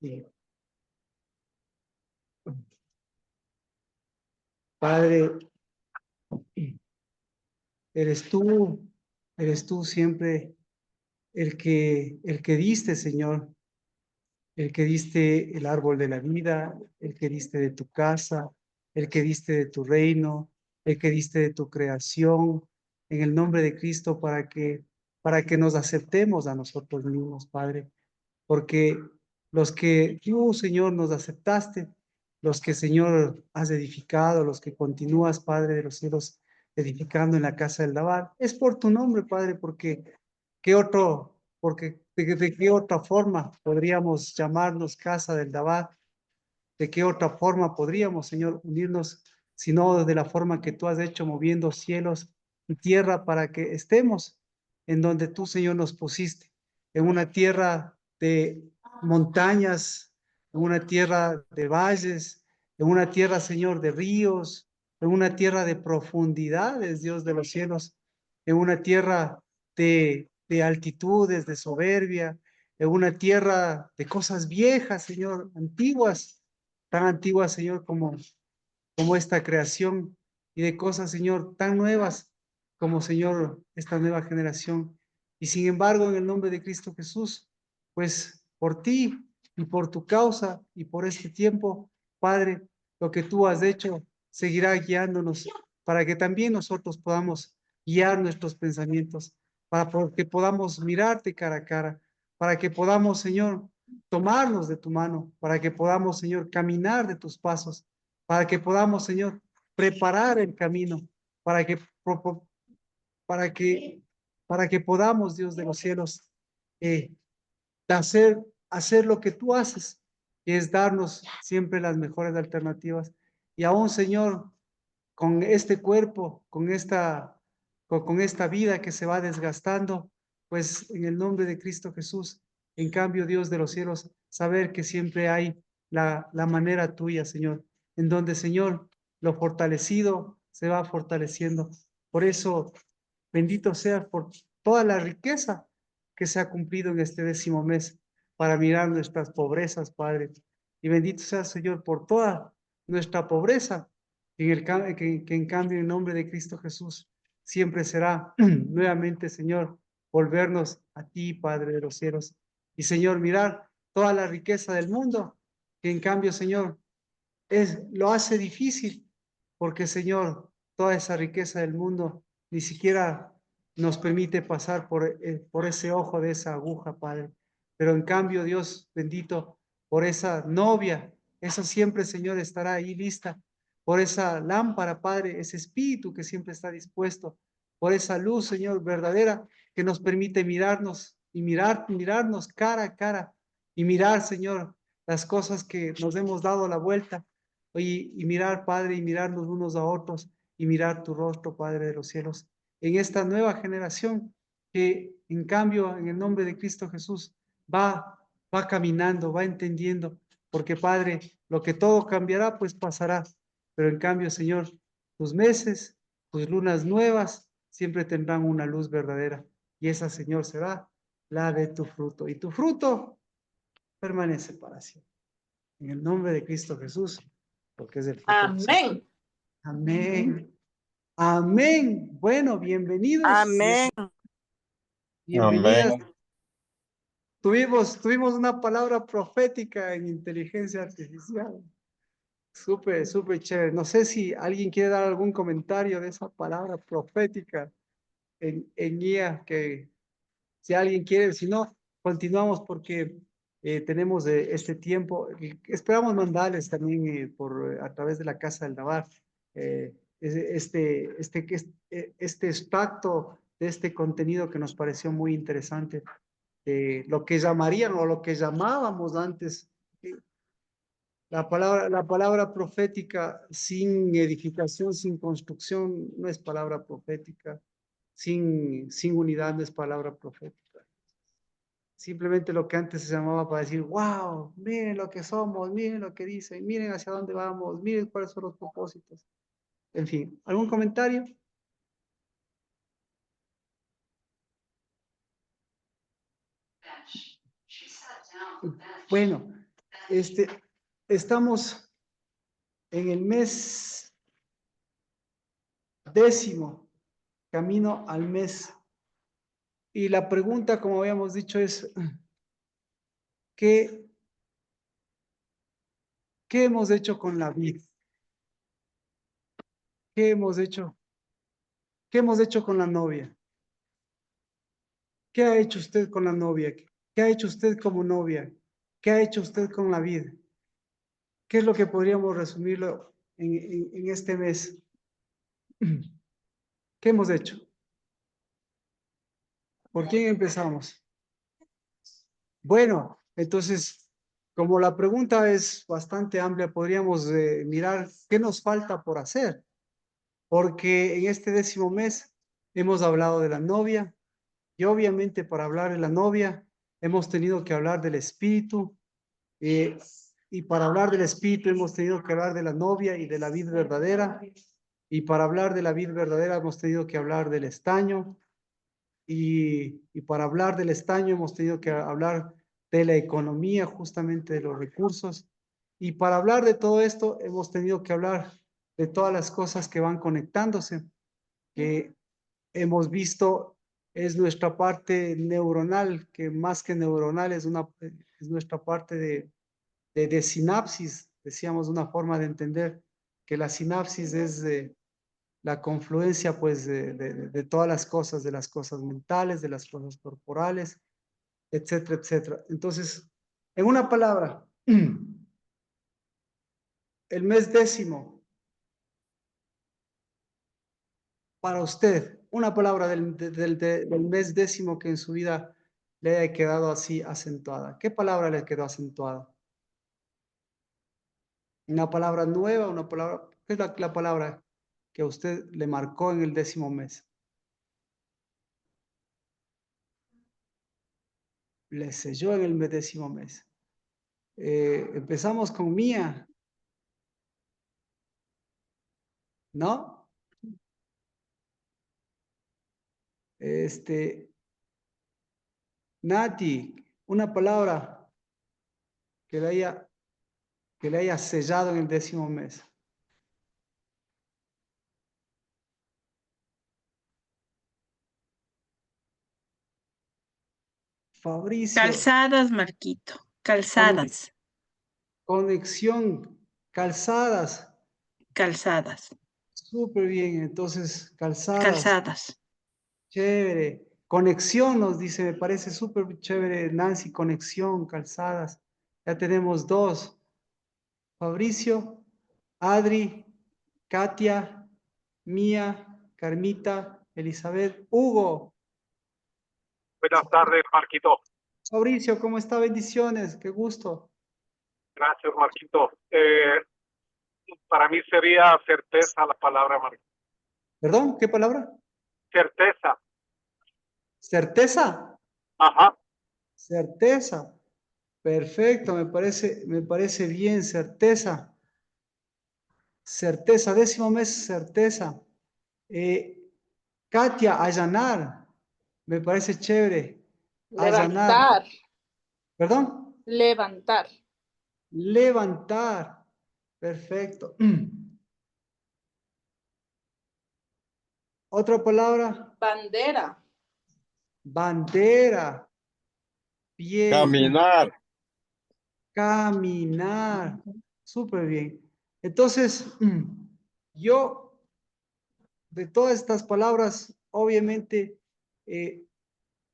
Y, Padre, eres tú, eres tú siempre el que diste, Señor, el que diste el árbol de la vida, el que diste de tu casa, el que diste de tu reino, el que diste de tu creación, en el nombre de Cristo, para que nos aceptemos a nosotros mismos, Padre. Porque los que tú, Señor, nos aceptaste, los que, Señor, has edificado, los que continúas, Padre de los cielos, edificando en la casa del Labar, es por tu nombre, Padre, porque de qué otra forma podríamos llamarnos casa del Labar, de qué otra forma podríamos, Señor, unirnos, sino de la forma que tú has hecho, moviendo cielos y tierra para que estemos en donde tú, Señor, nos pusiste, en una tierra de montañas, en una tierra de valles, en una tierra, Señor, de ríos, en una tierra de profundidades, Dios de los cielos, en una tierra de altitudes, de soberbia, en una tierra de cosas viejas, Señor, antiguas, tan antiguas, Señor, como esta creación, y de cosas, Señor, tan nuevas como, Señor, esta nueva generación. Y sin embargo, en el nombre de Cristo Jesús, pues por ti y por tu causa y por este tiempo, Padre, lo que tú has hecho seguirá guiándonos para que también nosotros podamos guiar nuestros pensamientos, para que podamos mirarte cara a cara, para que podamos, Señor, tomarnos de tu mano, para que podamos, Señor, caminar de tus pasos, para que podamos, Señor, preparar el camino, para que, para que, para que podamos, Dios de los cielos, eh, hacer, hacer lo que tú haces, que es darnos siempre las mejores alternativas. Y aún, Señor, con este cuerpo, con esta vida que se va desgastando, pues en el nombre de Cristo Jesús, en cambio, Dios de los cielos, saber que siempre hay la manera tuya, Señor, en donde, Señor, lo fortalecido se va fortaleciendo. Por eso, bendito sea por toda la riqueza que se ha cumplido en este 10º mes para mirar nuestras pobrezas, Padre. Y bendito sea, Señor, por toda nuestra pobreza que en cambio en nombre de Cristo Jesús siempre será nuevamente, Señor, volvernos a ti, Padre de los cielos. Y Señor, mirar toda la riqueza del mundo, que en cambio, Señor, lo hace difícil, porque, Señor, toda esa riqueza del mundo ni siquiera nos permite pasar por ese ojo de esa aguja, Padre. Pero en cambio, Dios bendito, por esa novia, eso siempre, Señor, estará ahí lista, por esa lámpara, Padre, ese espíritu que siempre está dispuesto, por esa luz, Señor, verdadera, que nos permite mirarnos y mirarnos cara a cara y mirar, Señor, las cosas que nos hemos dado la vuelta y mirar, Padre, y mirarnos unos a otros y mirar tu rostro, Padre de los cielos, en esta nueva generación que, en cambio, en el nombre de Cristo Jesús, va caminando, va entendiendo, porque, Padre, lo que todo cambiará, pues pasará, pero en cambio, Señor, tus meses, tus lunas nuevas, siempre tendrán una luz verdadera, y esa, Señor, será la de tu fruto, y tu fruto permanece para siempre. En el nombre de Cristo Jesús, porque es el fruto. Amén. Amén. Amén. Bueno, bienvenidos. Amén. Bienvenidas. Amén. Tuvimos una palabra profética en inteligencia artificial. Súper, súper chévere. No sé si alguien quiere dar algún comentario de esa palabra profética en IA, que si alguien quiere, si no, continuamos porque tenemos este tiempo. Esperamos mandarles también a través de la Casa del Navar este extracto de este contenido que nos pareció muy interesante, lo que llamarían o lo que llamábamos antes la palabra profética sin edificación, sin construcción, no es palabra profética. Sin unidad no es palabra profética. Simplemente lo que antes se llamaba para decir, wow, miren lo que somos, miren lo que dicen, miren hacia dónde vamos, miren cuáles son los propósitos. En fin, ¿algún comentario? Bueno, Estamos en el mes 10º, camino al mes. Y la pregunta, como habíamos dicho, es, ¿qué hemos hecho con la vida? ¿Qué hemos hecho? ¿Qué hemos hecho con la novia? ¿Qué ha hecho usted con la novia? ¿Qué ha hecho usted como novia? ¿Qué ha hecho usted con la vida? ¿Qué es lo que podríamos resumirlo en este mes? ¿Qué hemos hecho? ¿Por quién empezamos? Bueno, entonces, como la pregunta es bastante amplia, podríamos mirar qué nos falta por hacer, porque en este 10º mes hemos hablado de la novia y obviamente para hablar de la novia hemos tenido que hablar del espíritu, eh, y para hablar del espíritu hemos tenido que hablar de la novia y de la vida verdadera, y para hablar de la vida verdadera hemos tenido que hablar del estaño, y para hablar del estaño hemos tenido que hablar de la economía, justamente de los recursos. Y para hablar de todo esto hemos tenido que hablar de todas las cosas que van conectándose, que hemos visto es nuestra parte neuronal, que más que neuronal es nuestra parte de sinapsis. Decíamos una forma de entender que la sinapsis es la confluencia pues de todas de las cosas mentales, de las cosas corporales, etcétera, etcétera. Entonces, en una palabra, el mes 10º, para usted, una palabra del mes 10º que en su vida le haya quedado así acentuada. ¿Qué palabra le quedó acentuada? Una palabra nueva, una palabra, ¿qué es la palabra que a usted le marcó en el 10º mes? Le selló en el 10º mes. Empezamos con Mía, ¿no? Este, Nati, una palabra que que le haya sellado en el 10º mes. Fabricio, Calzadas, Marquito, conex- calzadas, conexión, calzadas, calzadas, súper bien. Entonces, calzadas, calzadas. chévere. Conexión nos dice, me parece súper chévere, Nancy, conexión, calzadas. Ya tenemos dos. Fabricio, Adri, Katia, Mía, Carmita, Elizabeth, Hugo. Buenas tardes, Marquito. Fabricio, ¿cómo está? Bendiciones, qué gusto. Gracias, Marquito. Para mí sería certeza la palabra, Marquito. ¿Perdón? ¿Qué palabra? Certeza. ¿Certeza? Ajá. Certeza. Perfecto, me parece bien, certeza. Certeza, 10º mes, certeza. Eh, Katia, allanar. Me parece chévere. Allanar. Levantar, ¿Perdón? levantar. Levantar. Perfecto. Otra palabra. Bandera, Bandera. Bien. Caminar. Caminar. Súper bien. Entonces, yo, de todas estas palabras, obviamente,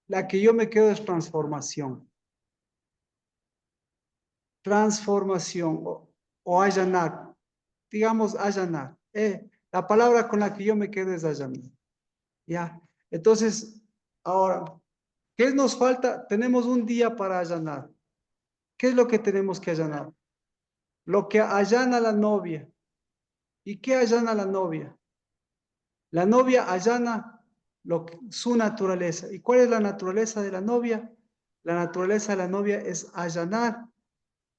la que yo me quedo es transformación. Transformación o allanar. Digamos, allanar. La palabra con la que yo me quedo es allanar. ¿Ya? Entonces, ahora, ¿qué nos falta? Tenemos un día para allanar. ¿Qué es lo que tenemos que allanar? Lo que allana la novia. ¿Y qué allana la novia? La novia allana su naturaleza. ¿Y cuál es la naturaleza de la novia? La naturaleza de la novia es allanar,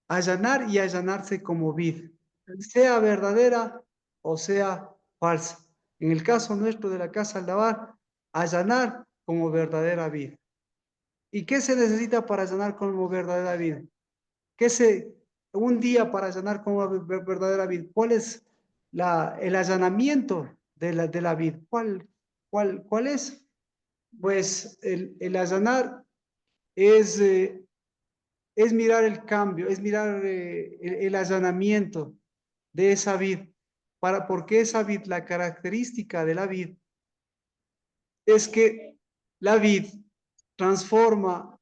allanar y allanarse como vid, sea verdadera o sea falsa. En el caso nuestro de la casa Aldabar, allanar como verdadera vid. ¿Y qué se necesita para allanar como verdadera vid? ¿Qué se un día para allanar como una verdadera vid. ¿Cuál es el allanamiento de la vid? ¿Cuál es? Pues el allanar es mirar el cambio, es mirar el allanamiento de esa vid. Porque esa vid, la característica de la vid es que la vid transforma,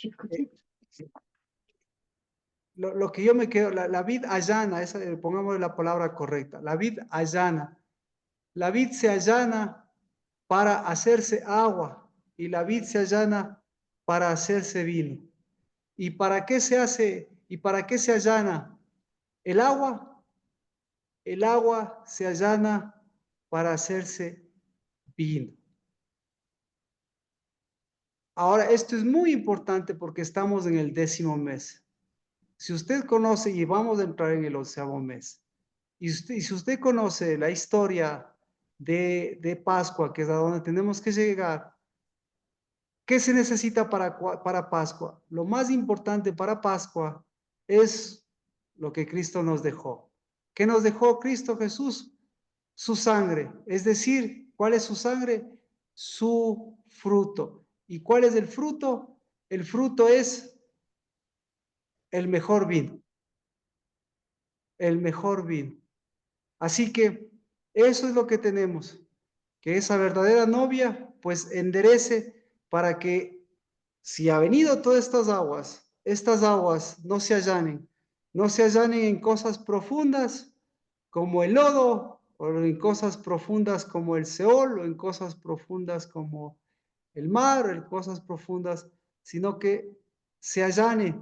eh, lo que yo me quedo, la vid allana, pongamos la palabra correcta, la vid allana. La vid se allana para hacerse agua y la vid se allana para hacerse vino. ¿Y para qué se hace y para qué se allana el agua? El agua se allana para hacerse vino. Ahora, esto es muy importante porque estamos en el 10º mes. Si usted conoce, y vamos a entrar en el 11º mes, y si usted conoce la historia de Pascua, que es a donde tenemos que llegar, ¿qué se necesita para Pascua? Lo más importante para Pascua es lo que Cristo nos dejó. ¿Qué nos dejó Cristo Jesús? Su sangre. Es decir, ¿cuál es su sangre? Su fruto. ¿Y cuál es el fruto? El fruto es el mejor vino. El mejor vino. Así que eso es lo que tenemos. Que esa verdadera novia pues enderece para que si ha venido todas estas aguas no se allanen en cosas profundas como el lodo, o en cosas profundas como el Seol, o en cosas profundas como el mar, o en cosas profundas, sino que se allane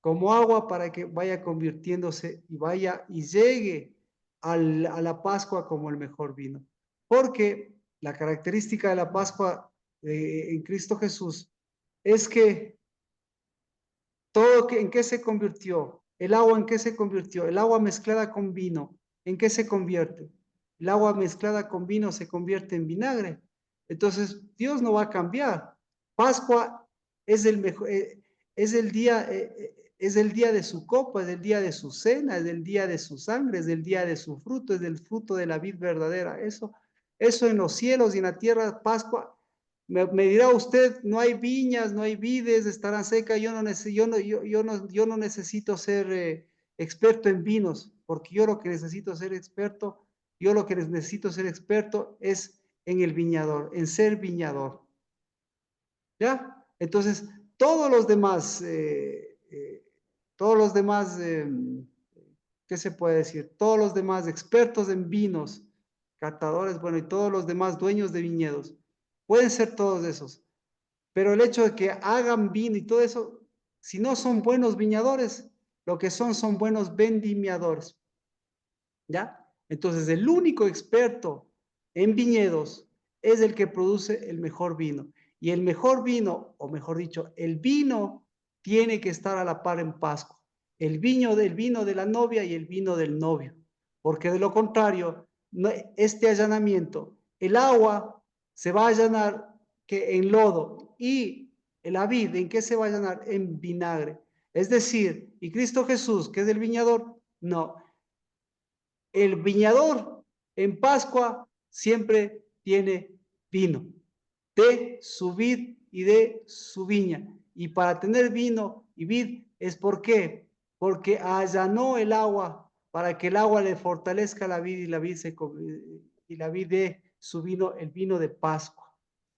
como agua para que vaya convirtiéndose y vaya y llegue a la Pascua como el mejor vino. Porque la característica de la Pascua en Cristo Jesús es que ¿en qué se convirtió? El agua, ¿en qué se convirtió? El agua mezclada con vino, ¿en qué se convierte? El agua mezclada con vino se convierte en vinagre. Entonces, Dios no va a cambiar. Pascua es el mejor, es el día de su copa, es el día de su cena, es el día de su sangre, es el día de su fruto, es el fruto de la vid verdadera. Eso en los cielos y en la tierra, Pascua. Me dirá usted, no hay viñas, no hay vides, estarán secas. Yo no necesito ser experto en vinos, porque yo lo que necesito ser experto es en el viñador, en ser viñador. ¿Ya? Entonces, todos los demás, todos los demás, ¿qué se puede decir? Todos los demás expertos en vinos, catadores, bueno, y todos los demás dueños de viñedos, pueden ser todos esos. Pero el hecho de que hagan vino y todo eso, si no son buenos viñadores, lo que son buenos vendimiadores. ¿Ya? Entonces, el único experto en viñedos es el que produce el mejor vino. Y el mejor vino, o mejor dicho, el vino tiene que estar a la par en Pascua. El vino de la novia y el vino del novio. Porque de lo contrario, este allanamiento, el agua se va a allanar que en lodo y la vid, ¿en qué se va a allanar? En vinagre. Es decir, y Cristo Jesús, que es el viñador, no. El viñador en Pascua siempre tiene vino de su vid y de su viña. Y para tener vino y vid es ¿por qué? Porque allanó el agua para que el agua le fortalezca la vid y la vid dé su vino, el vino de Pascua.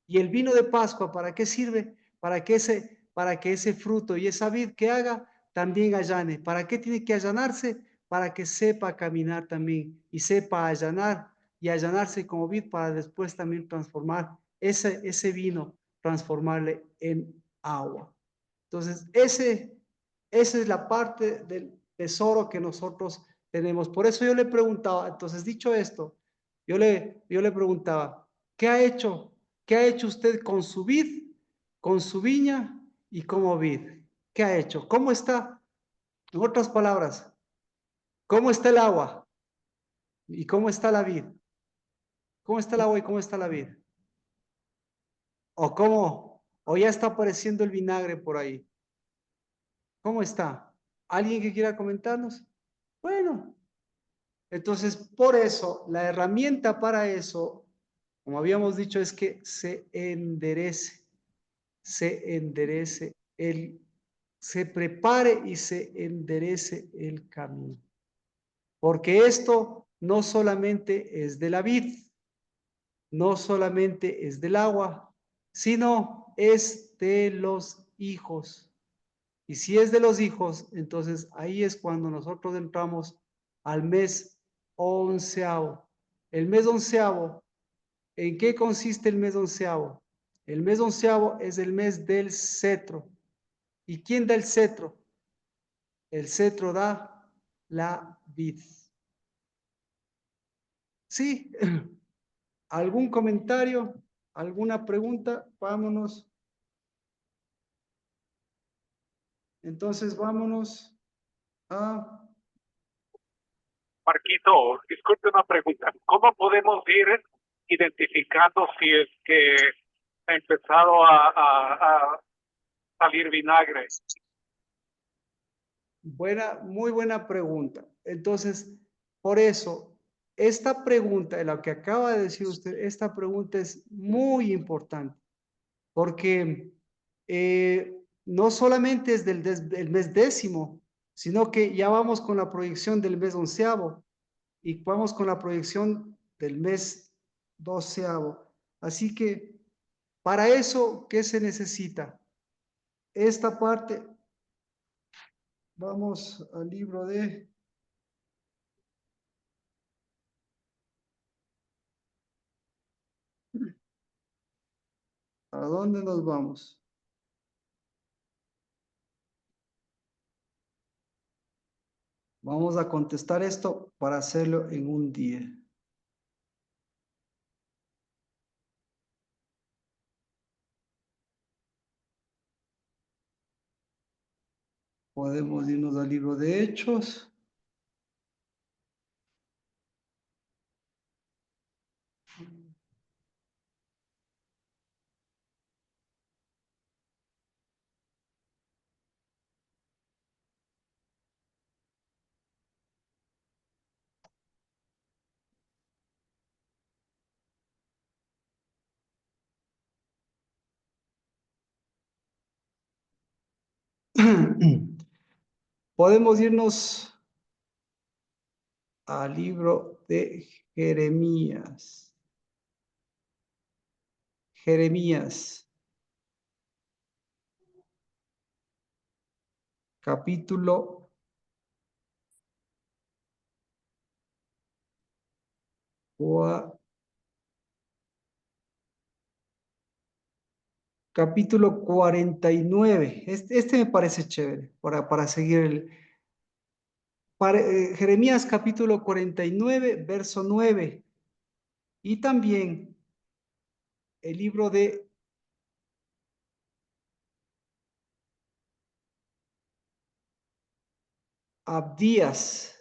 Y el vino de Pascua, ¿para qué sirve? Para que ese fruto y esa vid que haga también allane. ¿Para qué tiene que allanarse? Para que sepa caminar también y sepa allanar y allanarse como vid para después también transformar ese vino, transformarle en agua. Entonces, esa es la parte del tesoro que nosotros tenemos. Por eso yo le preguntaba, entonces dicho esto, yo le preguntaba, ¿qué ha hecho? ¿Qué ha hecho usted con su vid, con su viña y como vid? ¿Qué ha hecho? ¿Cómo está? En otras palabras, ¿cómo está el agua? ¿Y cómo está la vid? ¿Cómo está el agua y cómo está la vid? ¿O cómo? ¿O ya está apareciendo el vinagre por ahí? ¿Cómo está? ¿Alguien que quiera comentarnos? Bueno, entonces por eso, la herramienta para eso, como habíamos dicho, es que se enderece se prepare y se enderece el camino. Porque esto no solamente es de la vid, no solamente es del agua, sino es de los hijos. Y si es de los hijos, entonces ahí es cuando nosotros entramos al mes onceavo. El mes onceavo, ¿en qué consiste el mes onceavo? El mes onceavo es el mes del cetro. ¿Y quién da el cetro? El cetro da la vid. ¿Sí? ¿Algún comentario? ¿Alguna pregunta? Vámonos. Entonces, vámonos a... Marquito, disculpe una pregunta. ¿Cómo podemos ir identificando si es que ha empezado a salir vinagre? Muy buena pregunta. Entonces, por eso, esta pregunta, lo que acaba de decir usted, esta pregunta es muy importante, porque no solamente es del mes décimo, sino que ya vamos con la proyección del mes onceavo y vamos con la proyección del mes doceavo. Así que, para eso, ¿qué se necesita? Esta parte, vamos al libro de... ¿A dónde nos vamos? Vamos a contestar esto para hacerlo en un día. Podemos irnos al libro de Hechos. Podemos irnos al libro de Jeremías. Jeremías, capítulo 49. Este me parece chévere para seguir Jeremías capítulo 49, verso 9. Y también el libro de Abdías.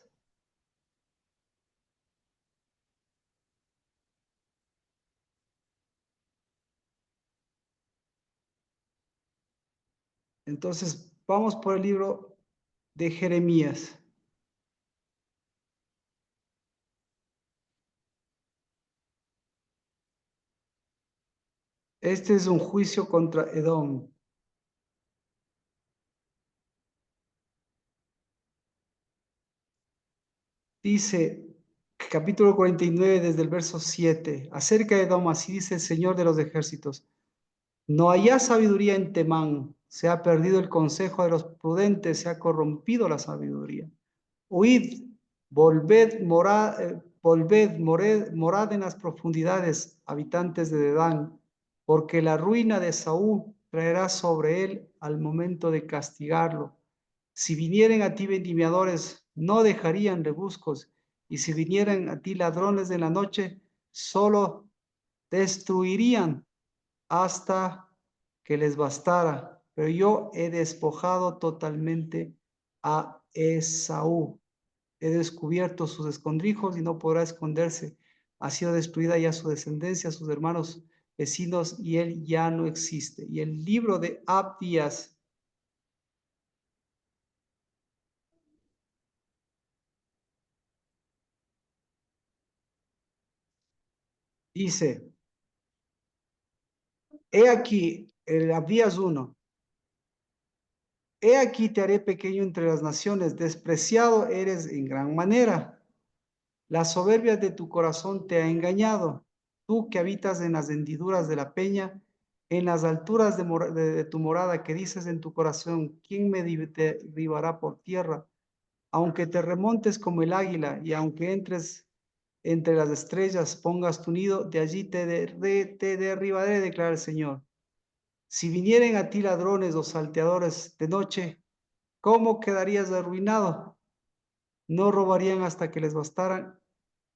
Entonces, vamos por el libro de Jeremías. Este es un juicio contra Edom. Dice, capítulo 49, desde el verso 7, acerca de Edom, así dice el Señor de los ejércitos. No haya sabiduría en Temán, se ha perdido el consejo de los prudentes, se ha corrompido la sabiduría. Huid, morad en las profundidades, habitantes de Dedán, porque la ruina de Saúl traerá sobre él al momento de castigarlo. Si vinieren a ti vendimiadores, no dejarían rebuscos, y si vinieran a ti ladrones de la noche, solo destruirían hasta que les bastara. Pero yo he despojado totalmente a Esaú. He descubierto sus escondrijos y no podrá esconderse. Ha sido destruida ya su descendencia, sus hermanos vecinos, y él ya no existe. Y el libro de Abdías, Dice, he aquí, el Abdías 1, he aquí te haré pequeño entre las naciones, despreciado eres en gran manera. La soberbia de tu corazón te ha engañado. Tú que habitas en las hendiduras de la peña, en las alturas de tu morada, que dices en tu corazón, ¿quién me derribará por tierra? Aunque te remontes como el águila y aunque entres entre las estrellas, pongas tu nido, de allí te derribaré, declara el Señor. Si vinieren a ti ladrones o salteadores de noche, ¿cómo quedarías arruinado? No robarían hasta que les bastaran.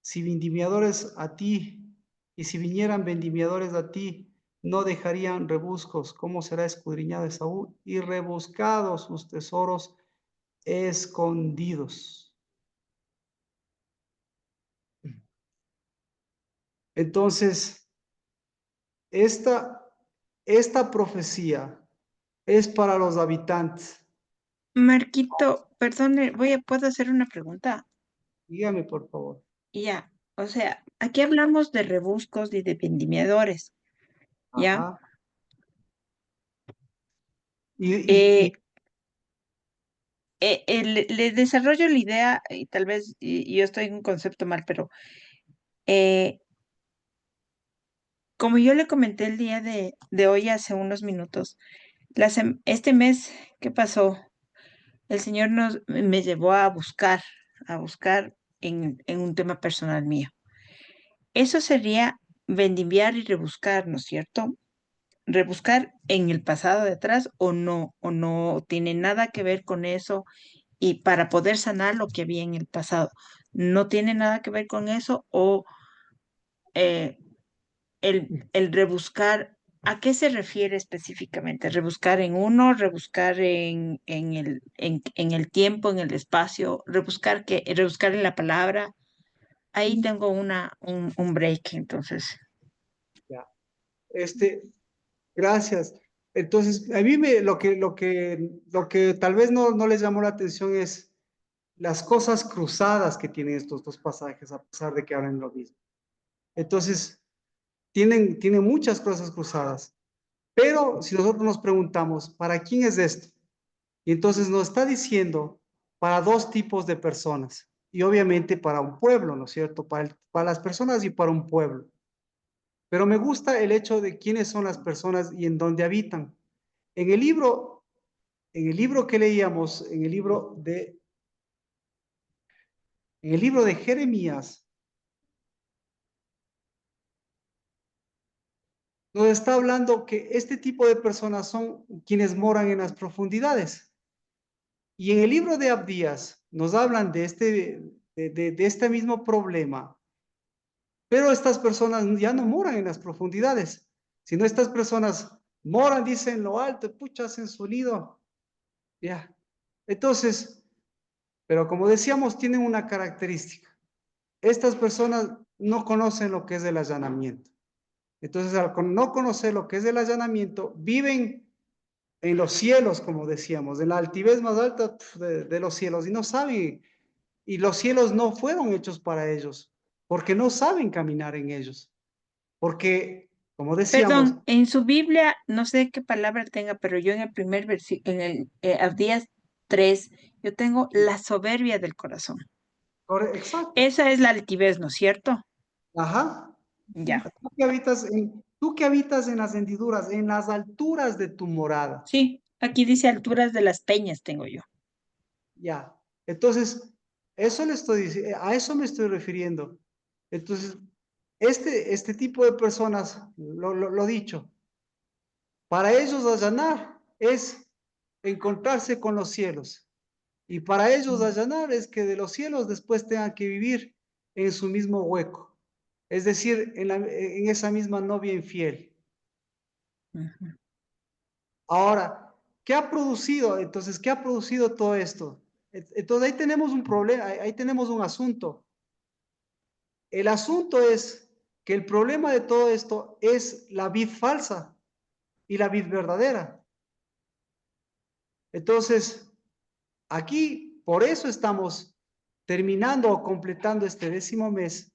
Si vendimiadores a ti, y si vinieran vendimiadores a ti, no dejarían rebuscos. ¿Cómo será escudriñado Esaú? Y rebuscados sus tesoros escondidos. Entonces, esta profecía es para los habitantes. Marquito, perdone, ¿puedo hacer una pregunta? Dígame, por favor. Ya, o sea, aquí hablamos de rebuscos y de vendimiadores, ¿ya? Ajá. Y, y- Eh, y- le desarrollo la idea y tal vez yo estoy en un concepto mal, pero eh, como yo le comenté el día de hoy hace unos minutos, este mes que pasó, el Señor me llevó a buscar en un tema personal mío. Eso sería vendimiar y rebuscar, ¿no es cierto? Rebuscar en el pasado de atrás o no tiene nada que ver con eso y para poder sanar lo que había en el pasado. No tiene nada que ver con eso o eh, el rebuscar, ¿a qué se refiere específicamente? ¿Rebuscar en uno, rebuscar en el tiempo, en el espacio, rebuscar en la palabra? Ahí tengo un break, entonces. ya, este, gracias. Entonces, a mí lo que tal vez no les llamó la atención es las cosas cruzadas que tienen estos dos pasajes, a pesar de que hablan lo mismo. Entonces, tienen muchas cosas cruzadas. Pero si nosotros nos preguntamos, ¿para quién es esto? Y entonces nos está diciendo para dos tipos de personas. Y obviamente para un pueblo, ¿no es cierto? Para las personas y para un pueblo. Pero me gusta el hecho de quiénes son las personas y en dónde habitan. En el libro, en el libro que leíamos, en el libro de Jeremías, nos está hablando que este tipo de personas son quienes moran en las profundidades. Y en el libro de Abdías nos hablan de este mismo problema, pero estas personas ya no moran en las profundidades, sino estas personas moran, dicen, en lo alto, pucha, hacen su nido. Ya. Entonces, pero como decíamos, tienen una característica. Estas personas no conocen lo que es el allanamiento. Entonces, al no conocer lo que es el allanamiento, viven en los cielos, como decíamos, en la altivez más alta de los cielos, y no saben, y los cielos no fueron hechos para ellos, porque no saben caminar en ellos, porque, como decíamos, Perdón, en su Biblia, no sé qué palabra tenga, pero yo en el primer versículo, en el Abdías 3, yo tengo la soberbia del corazón. exacto, Esa es la altivez, ¿no es cierto? ajá, Ya. tú que habitas en las hendiduras, en las alturas de tu morada, Sí, aquí dice alturas de las peñas tengo yo. ya, entonces, eso le estoy diciendo, a eso me estoy refiriendo. Entonces, este tipo de personas, lo dicho, para ellos allanar es encontrarse con los cielos. Y para ellos allanar es que de los cielos después tengan que vivir en su mismo hueco. Es decir, en esa misma novia infiel. Ujú. Ahora, ¿qué ha producido? Entonces, ¿qué ha producido todo esto? Entonces ahí tenemos un problema, ahí tenemos un asunto. El asunto es que el problema de todo esto es la vid falsa y la vid verdadera. Entonces, aquí, por eso estamos terminando o completando este 10º mes,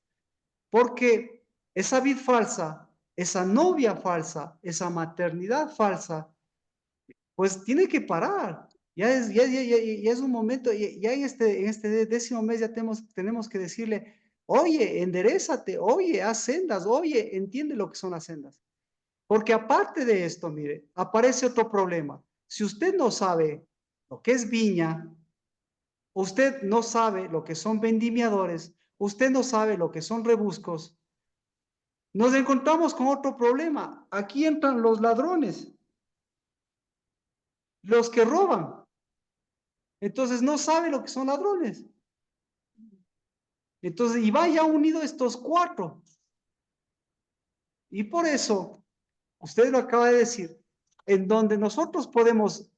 porque esa vid falsa, esa novia falsa, esa maternidad falsa, pues tiene que parar. Ya es un momento, ya en este 10º mes ya tenemos que decirle, oye, enderézate, oye, haz sendas, oye, entiende lo que son las sendas. Porque aparte de esto, mire, aparece otro problema. Si usted no sabe lo que es viña, usted no sabe lo que son vendimiadores, usted no sabe lo que son rebuscos, nos encontramos con otro problema. Aquí entran los ladrones, los que roban. Entonces no sabe lo que son ladrones. Entonces, y vaya unido estos cuatro. Y por eso, usted lo acaba de decir, en donde nosotros podemos,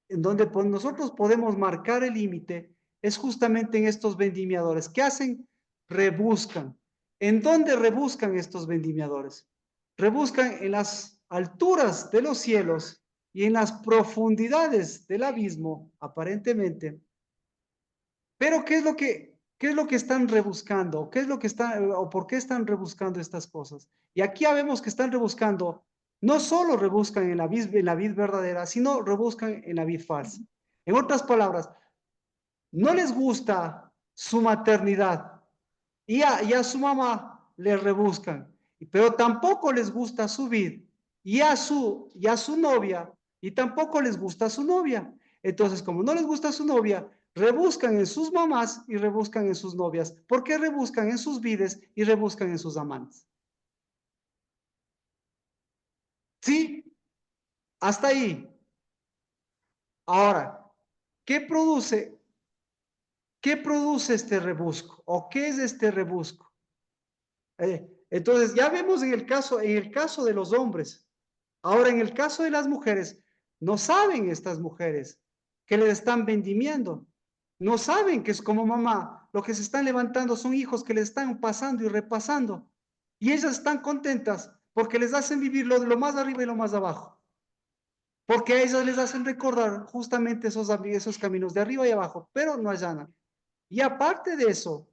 nosotros podemos marcar el límite, es justamente en estos vendimiadores. ¿Qué hacen? Rebuscan. ¿En dónde rebuscan estos vendimiadores? Rebuscan en las alturas de los cielos y en las profundidades del abismo, aparentemente. Pero ¿qué es lo que están rebuscando? ¿Qué es lo que están, o por qué están rebuscando estas cosas? Y aquí ya vemos que están rebuscando, no solo rebuscan en la vid verdadera, sino rebuscan en la vid falsa. En otras palabras, no les gusta su maternidad y a su mamá le rebuscan, pero tampoco les gusta su vid y a su novia y tampoco les gusta su novia. Entonces, como no les gusta su novia, rebuscan en sus mamás y rebuscan en sus novias. ¿Por qué rebuscan en sus vides y rebuscan en sus amantes? ¿Sí? Hasta ahí. Ahora, ¿qué produce? ¿Qué produce este rebusco? ¿O qué es este rebusco? Entonces, ya vemos en el caso de los hombres. Ahora, en el caso de las mujeres, no saben estas mujeres que les están vendimiando. No saben que es como mamá. Lo que se están levantando son hijos que les están pasando y repasando. Y ellas están contentas porque les hacen vivir lo de lo más arriba y lo más abajo. Porque a ellas les hacen recordar justamente esos caminos de arriba y abajo, pero no allanan. Y aparte de eso,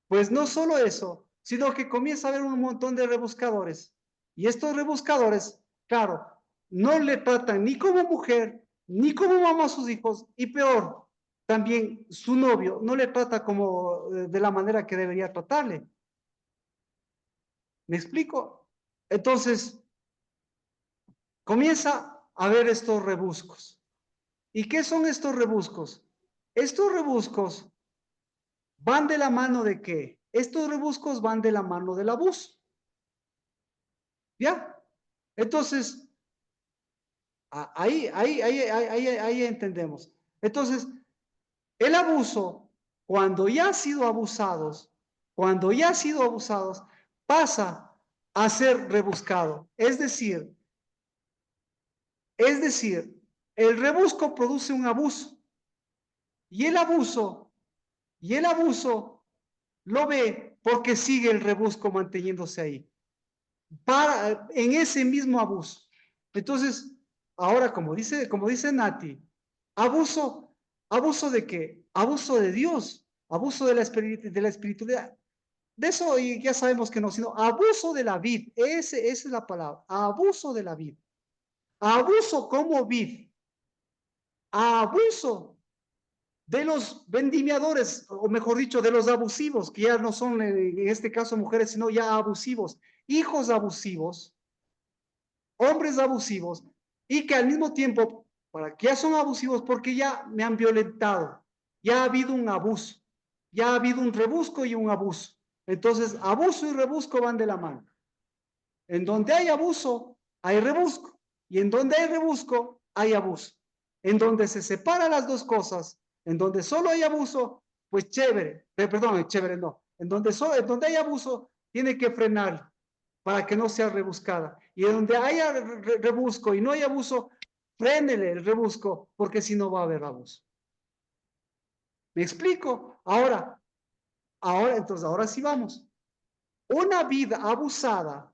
pues no solo eso, sino que comienza a haber un montón de rebuscadores. Y estos rebuscadores, claro, no le tratan ni como mujer, ni como mamá a sus hijos, y peor, también su novio no le trata como de la manera que debería tratarle. ¿Me explico? Entonces, comienza a ver estos rebuscos. ¿Y qué son estos rebuscos? Estos rebuscos van de la mano de qué? Estos rebuscos van de la mano del abuso. ¿Ya? Entonces, ahí entendemos. Entonces, el abuso, cuando ya ha sido abusados, pasa a ser rebuscado. Es decir, el rebusco produce un abuso y y el abuso lo ve porque sigue el rebusco manteniéndose ahí. En ese mismo abuso. Entonces, ahora, como dice Nati, abuso de qué? Abuso de Dios, abuso de la espiritualidad. De eso y ya sabemos que no, sino abuso de la vid. Esa es la palabra, abuso de la vid. Abuso como vid. Abuso de los vendimiadores, o mejor dicho, de los abusivos, que ya no son en este caso mujeres, sino ya abusivos, hijos abusivos, hombres abusivos y que al mismo tiempo, ¿para qué son abusivos? Porque ya me han violentado, ya ha habido un abuso, ya ha habido un rebusco y un abuso. Entonces, abuso y rebusco van de la mano. En donde hay abuso, hay rebusco. Y en donde hay rebusco, hay abuso. En donde se separan las dos cosas, en donde solo hay abuso, pues chévere, perdón, chévere no. En donde hay abuso, tiene que frenar para que no sea rebuscada. Y en donde haya rebusco y no hay abuso, frénele el rebusco, porque si no va a haber abuso. ¿Me explico? Entonces, ahora sí vamos. Una vida abusada,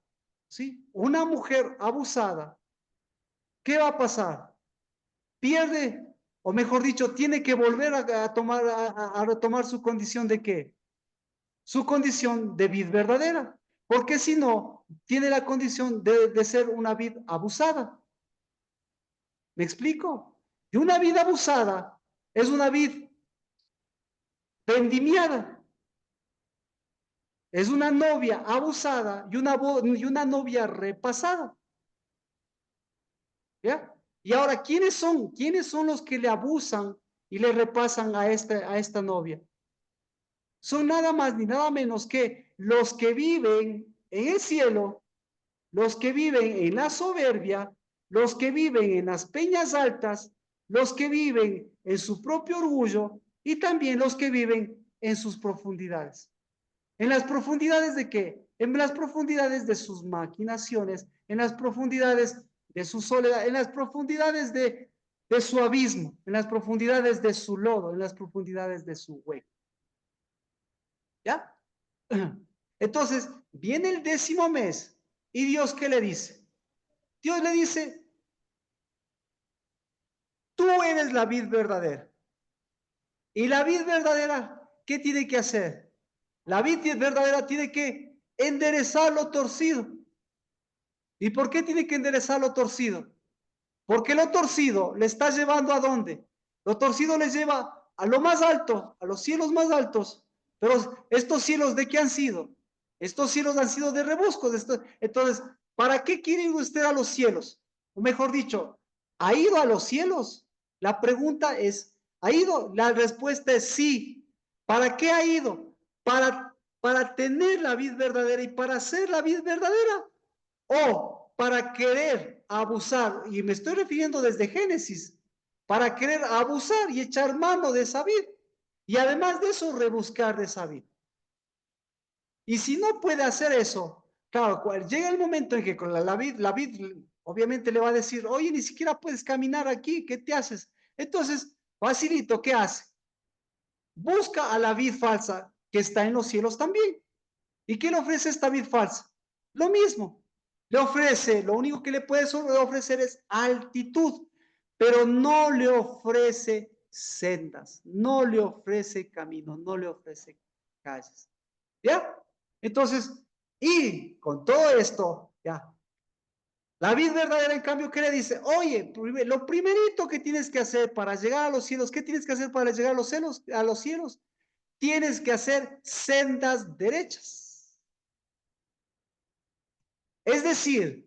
¿sí? Una mujer abusada, ¿qué va a pasar? Pierde, o mejor dicho, tiene que volver a tomar, a retomar su condición de qué? su condición de vid verdadera, porque si no, tiene la condición de ser una vid abusada. ¿Me explico? Y una vid abusada es una vid vendimiada. Es una novia abusada y una novia repasada. ¿Ya? Y ahora, ¿quiénes son? ¿Quiénes son los que le abusan y le repasan a esta novia? Son nada más ni nada menos que los que viven en el cielo, los que viven en la soberbia, los que viven en las peñas altas, los que viven en su propio orgullo y también los que viven en sus profundidades. ¿En las profundidades de qué? En las profundidades de sus maquinaciones, en las profundidades de su soledad, en las profundidades de su abismo, en las profundidades de su lodo, en las profundidades de su hueco. ¿Ya? Entonces, viene el 10º mes y Dios, ¿qué le dice? Dios le dice, tú eres la vid verdadera. Y la vid verdadera, ¿qué tiene que hacer? La vid verdadera tiene que enderezar lo torcido. ¿Y por qué tiene que enderezar lo torcido? Porque lo torcido le está llevando ¿a dónde? Lo torcido le lleva a lo más alto, a los cielos más altos. Pero estos cielos, ¿de qué han sido? Estos cielos han sido de rebuscos. Entonces, ¿para qué quiere ir usted a los cielos? O mejor dicho, ¿ha ido a los cielos? La pregunta es, ¿ha ido? La respuesta es sí. ¿Para qué ha ido? Para tener la vida verdadera y para ser la vida verdadera. O para querer abusar, y me estoy refiriendo desde Génesis, para querer abusar y echar mano de esa vid. Y además de eso, rebuscar de esa vid. Y si no puede hacer eso, claro, llega el momento en que con la vid obviamente le va a decir, oye, ni siquiera puedes caminar aquí, ¿qué te haces? Entonces, facilito, ¿qué hace? Busca a la vid falsa que está en los cielos también. ¿Y qué le ofrece esta vid falsa? Lo mismo. Le ofrece, lo único que le puede ofrecer es altitud, pero no le ofrece sendas, no le ofrece caminos, no le ofrece calles. ¿Ya? Entonces, y con todo esto, ya. La vid verdadera, en cambio, ¿qué le dice? Oye, lo primerito que tienes que hacer para llegar a los cielos, ¿qué tienes que hacer para llegar a los cielos? Tienes que hacer sendas derechas. Es decir,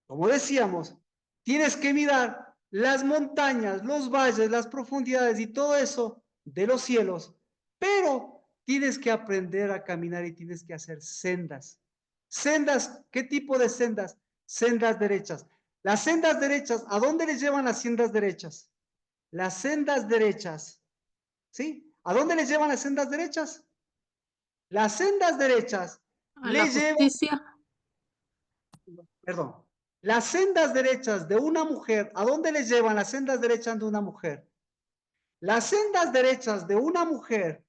como decíamos, tienes que mirar las montañas, los valles, las profundidades y todo eso de los cielos, pero tienes que aprender a caminar y tienes que hacer sendas. Sendas, ¿qué tipo de sendas? Sendas derechas. Las sendas derechas, ¿a dónde les llevan las sendas derechas? Las sendas derechas, ¿sí? ¿A dónde les llevan las sendas derechas? Las sendas derechas A la les llevan, justicia. perdón, las sendas derechas de una mujer, ¿a dónde les llevan las sendas derechas de una mujer? Las sendas derechas de una mujer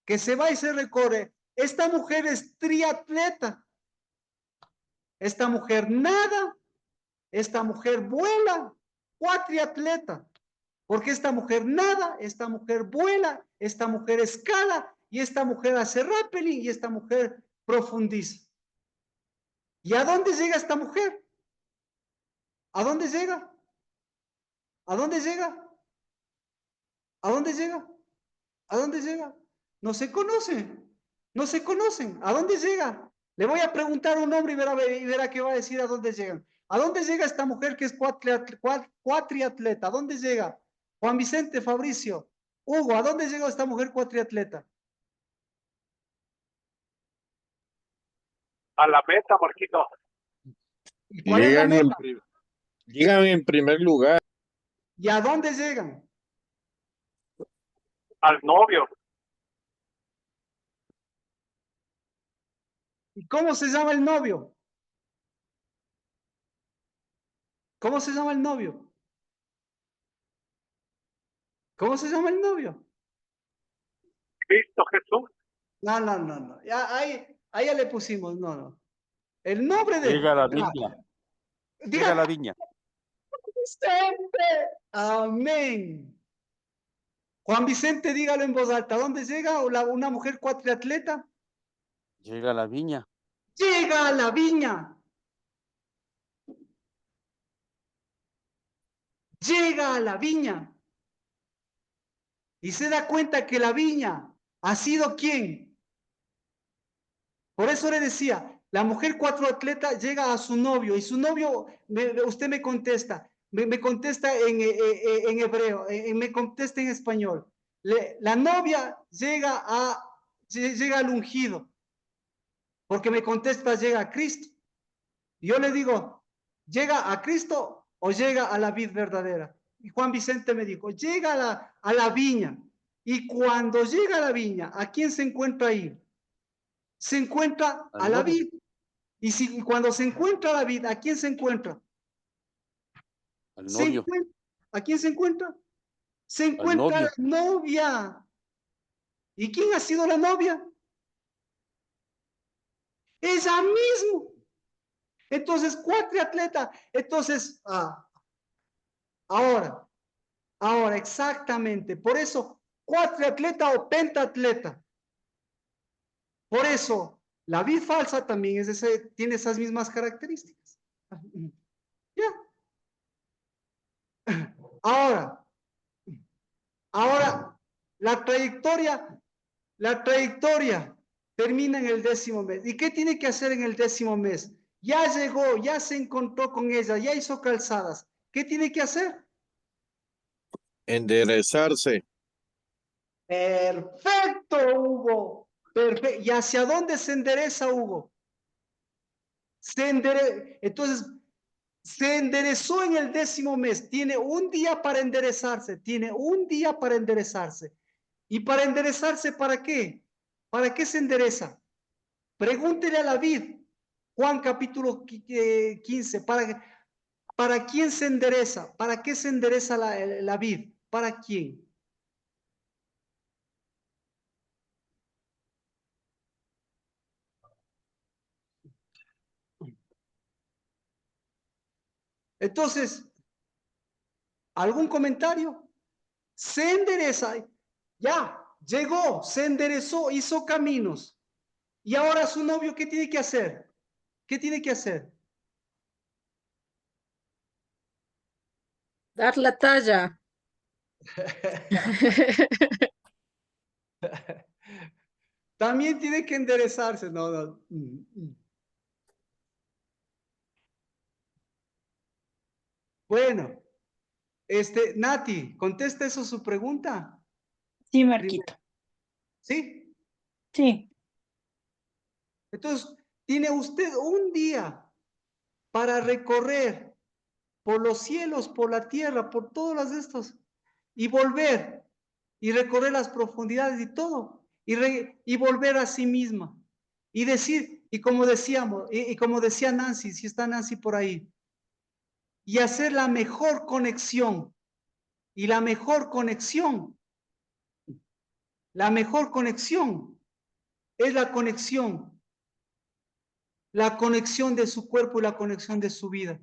que se va y se recorre, esta mujer es triatleta, esta mujer nada, esta mujer vuela, cuatriatleta, porque esta mujer nada, esta mujer vuela, esta mujer escala y esta mujer hace rappelling y esta mujer profundiza. ¿Y a dónde llega esta mujer? ¿A dónde llega? ¿A dónde llega? ¿A dónde llega? ¿A dónde llega? No se conocen. No se conocen. ¿A dónde llega? Le voy a preguntar un nombre y verá qué va a decir a dónde llegan. ¿A dónde llega esta mujer que es cuatriatleta? ¿A dónde llega? Juan Vicente, Fabricio, Hugo, ¿a dónde llegó esta mujer cuatriatleta? A la meta, Marquito. ¿Y cuál es la meta? Llegan en primer lugar. ¿Y a dónde llegan? Al novio. ¿Y cómo se llama el novio? ¿Cómo se llama el novio? ¿Cómo se llama el novio? Cristo Jesús. No. Ya, ahí ya le pusimos, no. El nombre de... Llega la viña. Llega la viña. Siempre. Amén. Juan Vicente, dígalo en voz alta. ¿Dónde llega una mujer cuatriatleta? Llega a la viña. Llega a la viña. Llega a la viña. Y se da cuenta que la viña ha sido ¿quién? Por eso le decía, la mujer cuatriatleta llega a su novio y su novio, usted me contesta, me contesta en hebreo, me contesta en español. La novia llega al ungido, porque me contesta llega a Cristo. Y yo le digo, ¿llega a Cristo o llega a la vid verdadera? Y Juan Vicente me dijo, llega a la viña. Y cuando llega a la viña, ¿a quién se encuentra ahí? Se encuentra a Al la novio. vid. Y cuando se encuentra la vid, ¿a quién se encuentra? Al Se novio. encuentra, ¿a quién se encuentra? Se Al encuentra novio. la novia. ¿Y quién ha sido la novia? Ella mismo. Entonces, cuatriatleta. Entonces, ahora, exactamente. Por eso, cuatriatleta o pentatleta. Por eso, la vid falsa también tiene esas mismas características. Ya. Ahora, la trayectoria termina en el 10º mes. ¿Y qué tiene que hacer en el 10º mes? Ya llegó, ya se encontró con ella, ya hizo calzadas. ¿Qué tiene que hacer? Enderezarse. Perfecto, Hugo. Perfecto. ¿Y hacia dónde se endereza, Hugo? Entonces, se enderezó en el 10º mes. Tiene un día para enderezarse. Tiene un día para enderezarse. ¿Y para enderezarse para qué? ¿Para qué se endereza? Pregúntele a la vid. Juan capítulo 15. ¿Para quién se endereza? ¿Para qué se endereza la vid? ¿Para quién? Entonces, ¿algún comentario? Se endereza, ya, llegó, se enderezó, hizo caminos. Y ahora su novio, ¿qué tiene que hacer? ¿Qué tiene que hacer? Dar la talla. También tiene que enderezarse. No, no. Bueno, Nati, ¿contesta eso su pregunta? Sí, Marquito. ¿Sí? Sí. Entonces, tiene usted un día para recorrer por los cielos, por la tierra, por todos los estos, y volver, y recorrer las profundidades y todo, y volver a sí misma, y decir, y como decíamos, y como decía Nancy, si está Nancy por ahí, y hacer la mejor conexión, y la mejor conexión es la conexión de su cuerpo y la conexión de su vida.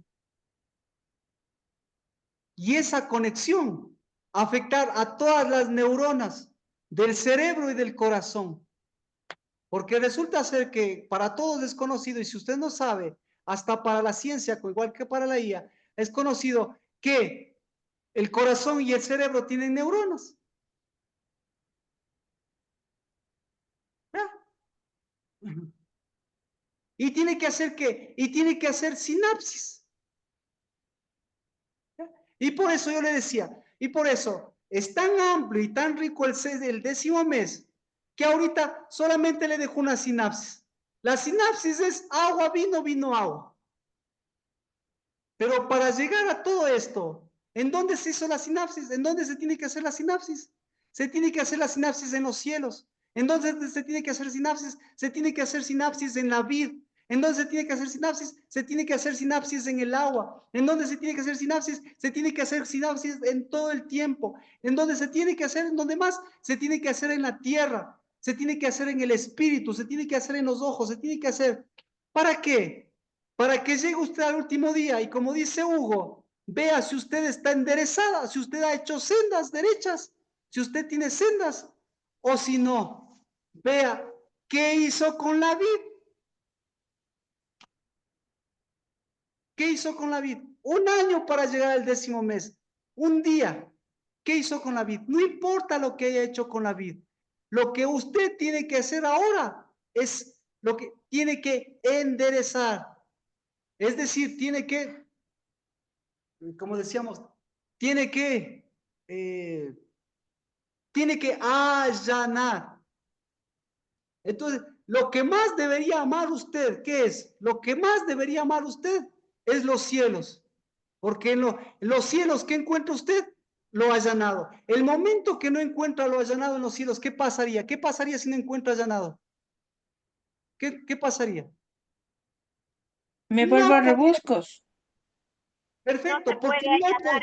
Y esa conexión afectar a todas las neuronas del cerebro y del corazón. Porque resulta ser que para todos es conocido, y si usted no sabe, hasta para la ciencia, igual que para la IA, es conocido que el corazón y el cerebro tienen neuronas. ¿Ya? Y tiene que hacer ¿qué? Y tiene que hacer sinapsis. ¿Ya? Y por eso yo le decía, y por eso es tan amplio y tan rico el 10º mes, que ahorita solamente le dejo una sinapsis. La sinapsis es agua, vino, vino, agua. Pero para llegar a todo esto, ¿en dónde se hizo la sinapsis? ¿En dónde se tiene que hacer la sinapsis? Se tiene que hacer la sinapsis en los cielos. ¿En dónde se tiene que hacer sinapsis? Se tiene que hacer sinapsis en la vid. ¿En dónde se tiene que hacer sinapsis? Se tiene que hacer sinapsis en el agua. ¿En dónde se tiene que hacer sinapsis? Se tiene que hacer sinapsis en todo el tiempo. ¿En dónde se tiene que hacer? ¿En dónde más? Se tiene que hacer en la tierra. Se tiene que hacer en el espíritu. Se tiene que hacer en los ojos. Se tiene que hacer. ¿Para qué? Para que llegue usted al último día y como dice Hugo, vea si usted está enderezada, si usted ha hecho sendas derechas si usted tiene sendas o si no. Vea, ¿qué hizo con la vid? ¿Qué hizo con la vid? 1 año para llegar al 10º mes. Un día. ¿Qué hizo con la vid? No importa lo que haya hecho con la vid. Lo que usted tiene que hacer ahora es lo que tiene que enderezar. Es decir, tiene que, como decíamos, tiene que, eh, tiene que allanar. Entonces, lo que más debería amar usted, ¿qué es? Lo que más debería amar usted es los cielos. Porque en los cielos, ¿qué encuentra usted? Lo allanado. El momento que no encuentra lo allanado en los cielos, ¿qué pasaría? ¿Qué pasaría si no encuentra allanado? ¿Qué pasaría? Me vuelvo a No podría. rebuscos. No Perfecto, se porque puede allanar,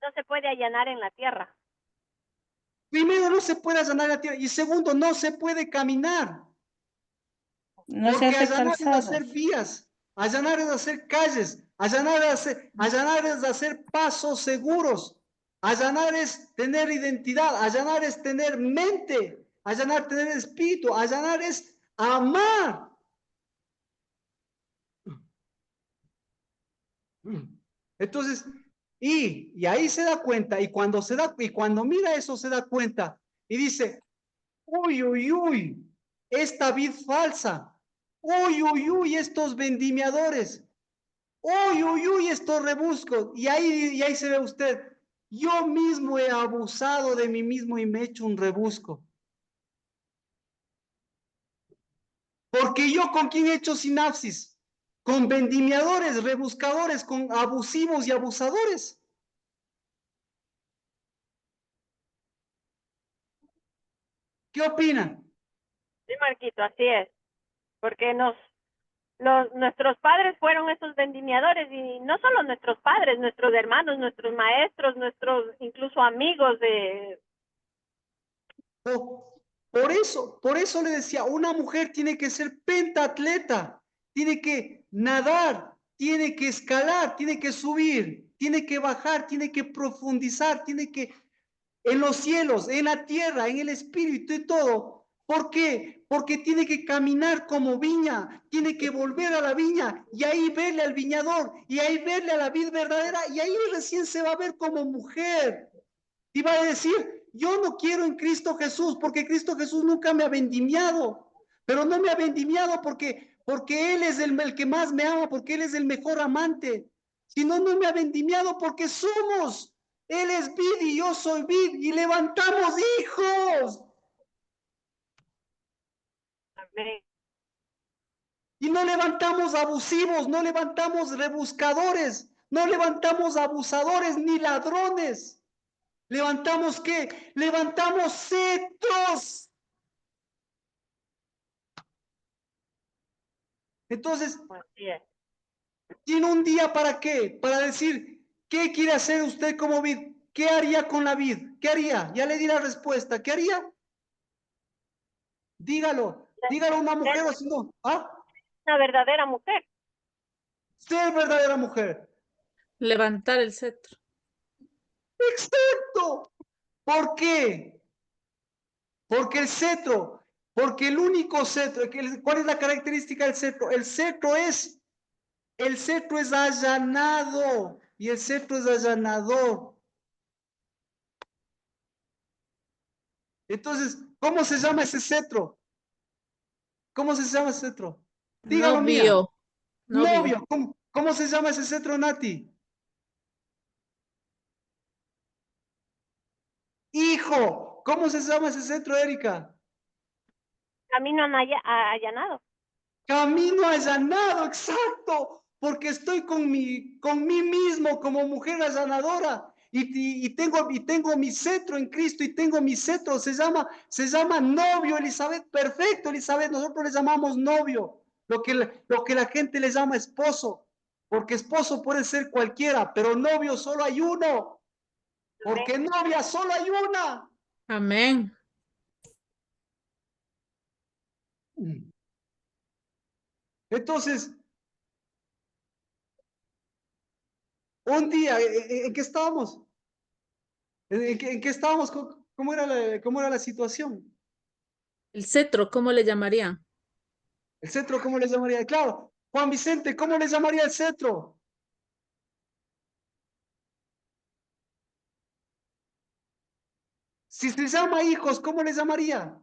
no se puede allanar en la tierra. primero no se puede allanar la tierra y segundo no se puede caminar. No se Porque hace allanar es hacer calzadas. vías, allanar es hacer calles, allanar es hacer pasos seguros, allanar es tener identidad, allanar es tener mente, allanar tener espíritu, allanar es amar. Entonces, y ahí se da cuenta, y cuando mira eso se da cuenta y dice, uy, uy, uy, esta vid falsa, uy, uy, uy, estos vendimiadores, uy, uy, uy, estos rebuscos. Y ahí se ve usted, yo mismo he abusado de mí mismo y me he hecho un rebusco. Porque yo con quién he hecho sinapsis, con vendimiadores, rebuscadores, con abusivos y abusadores. ¿Qué opinan? Sí, Marquito, así es. Porque nuestros padres fueron esos vendimiadores y no solo nuestros padres, nuestros hermanos, nuestros maestros, nuestros incluso amigos de... Por eso le decía, una mujer tiene que ser pentatleta, tiene que nadar, tiene que escalar, tiene que subir, tiene que bajar, tiene que profundizar, tiene que en los cielos, en la tierra, en el espíritu y todo. ¿Por qué? Porque tiene que caminar como viña, tiene que volver a la viña y ahí verle al viñador y ahí verle a la vid verdadera y ahí recién se va a ver como mujer. Y va a decir, yo no quiero en Cristo Jesús porque Cristo Jesús nunca me ha vendimiado, pero no me ha vendimiado porque Él es el que más me ama, porque Él es el mejor amante. Si no, no me ha vendimiado porque somos. Él es vid y yo soy vid y levantamos hijos. Amén. Y no levantamos abusivos, no levantamos rebuscadores, no levantamos abusadores ni ladrones. ¿Levantamos qué? Levantamos cetros. Entonces, Así es. tiene un día para qué? Para decir, ¿qué quiere hacer usted como vid? ¿Qué haría con la vid? ¿Qué haría? Ya le di la respuesta. ¿Qué haría? Dígalo a una mujer o si no. ¿Ah? Una verdadera mujer. Ser verdadera mujer. Levantar el cetro. Exacto. ¿Por qué? Porque el cetro, porque el único cetro, ¿cuál es la característica del cetro? El cetro es allanado y el cetro es allanador. Entonces, ¿cómo se llama ese cetro? ¿Cómo se llama ese cetro? Dígalo, mía. Novio. Novio. Novio. ¿Cómo se llama ese cetro, Nati? Hijo. ¿Cómo se llama ese cetro, Erika? Camino allanado. Camino allanado, exacto, porque estoy con mí mismo como mujer allanadora y tengo mi cetro en Cristo y tengo mi cetro, se llama novio, Elizabeth, perfecto, Elizabeth, nosotros le llamamos novio, lo que la gente le llama esposo, porque esposo puede ser cualquiera, pero novio solo hay uno, porque novia solo hay una. Amén. Entonces, un día, ¿en qué estábamos? ¿En qué estábamos? cómo era la situación? El cetro, ¿cómo le llamarían? ¿El cetro cómo le llamaría? Claro, Juan Vicente, ¿cómo le llamaría el cetro? Si se llama hijos, ¿cómo le llamaría?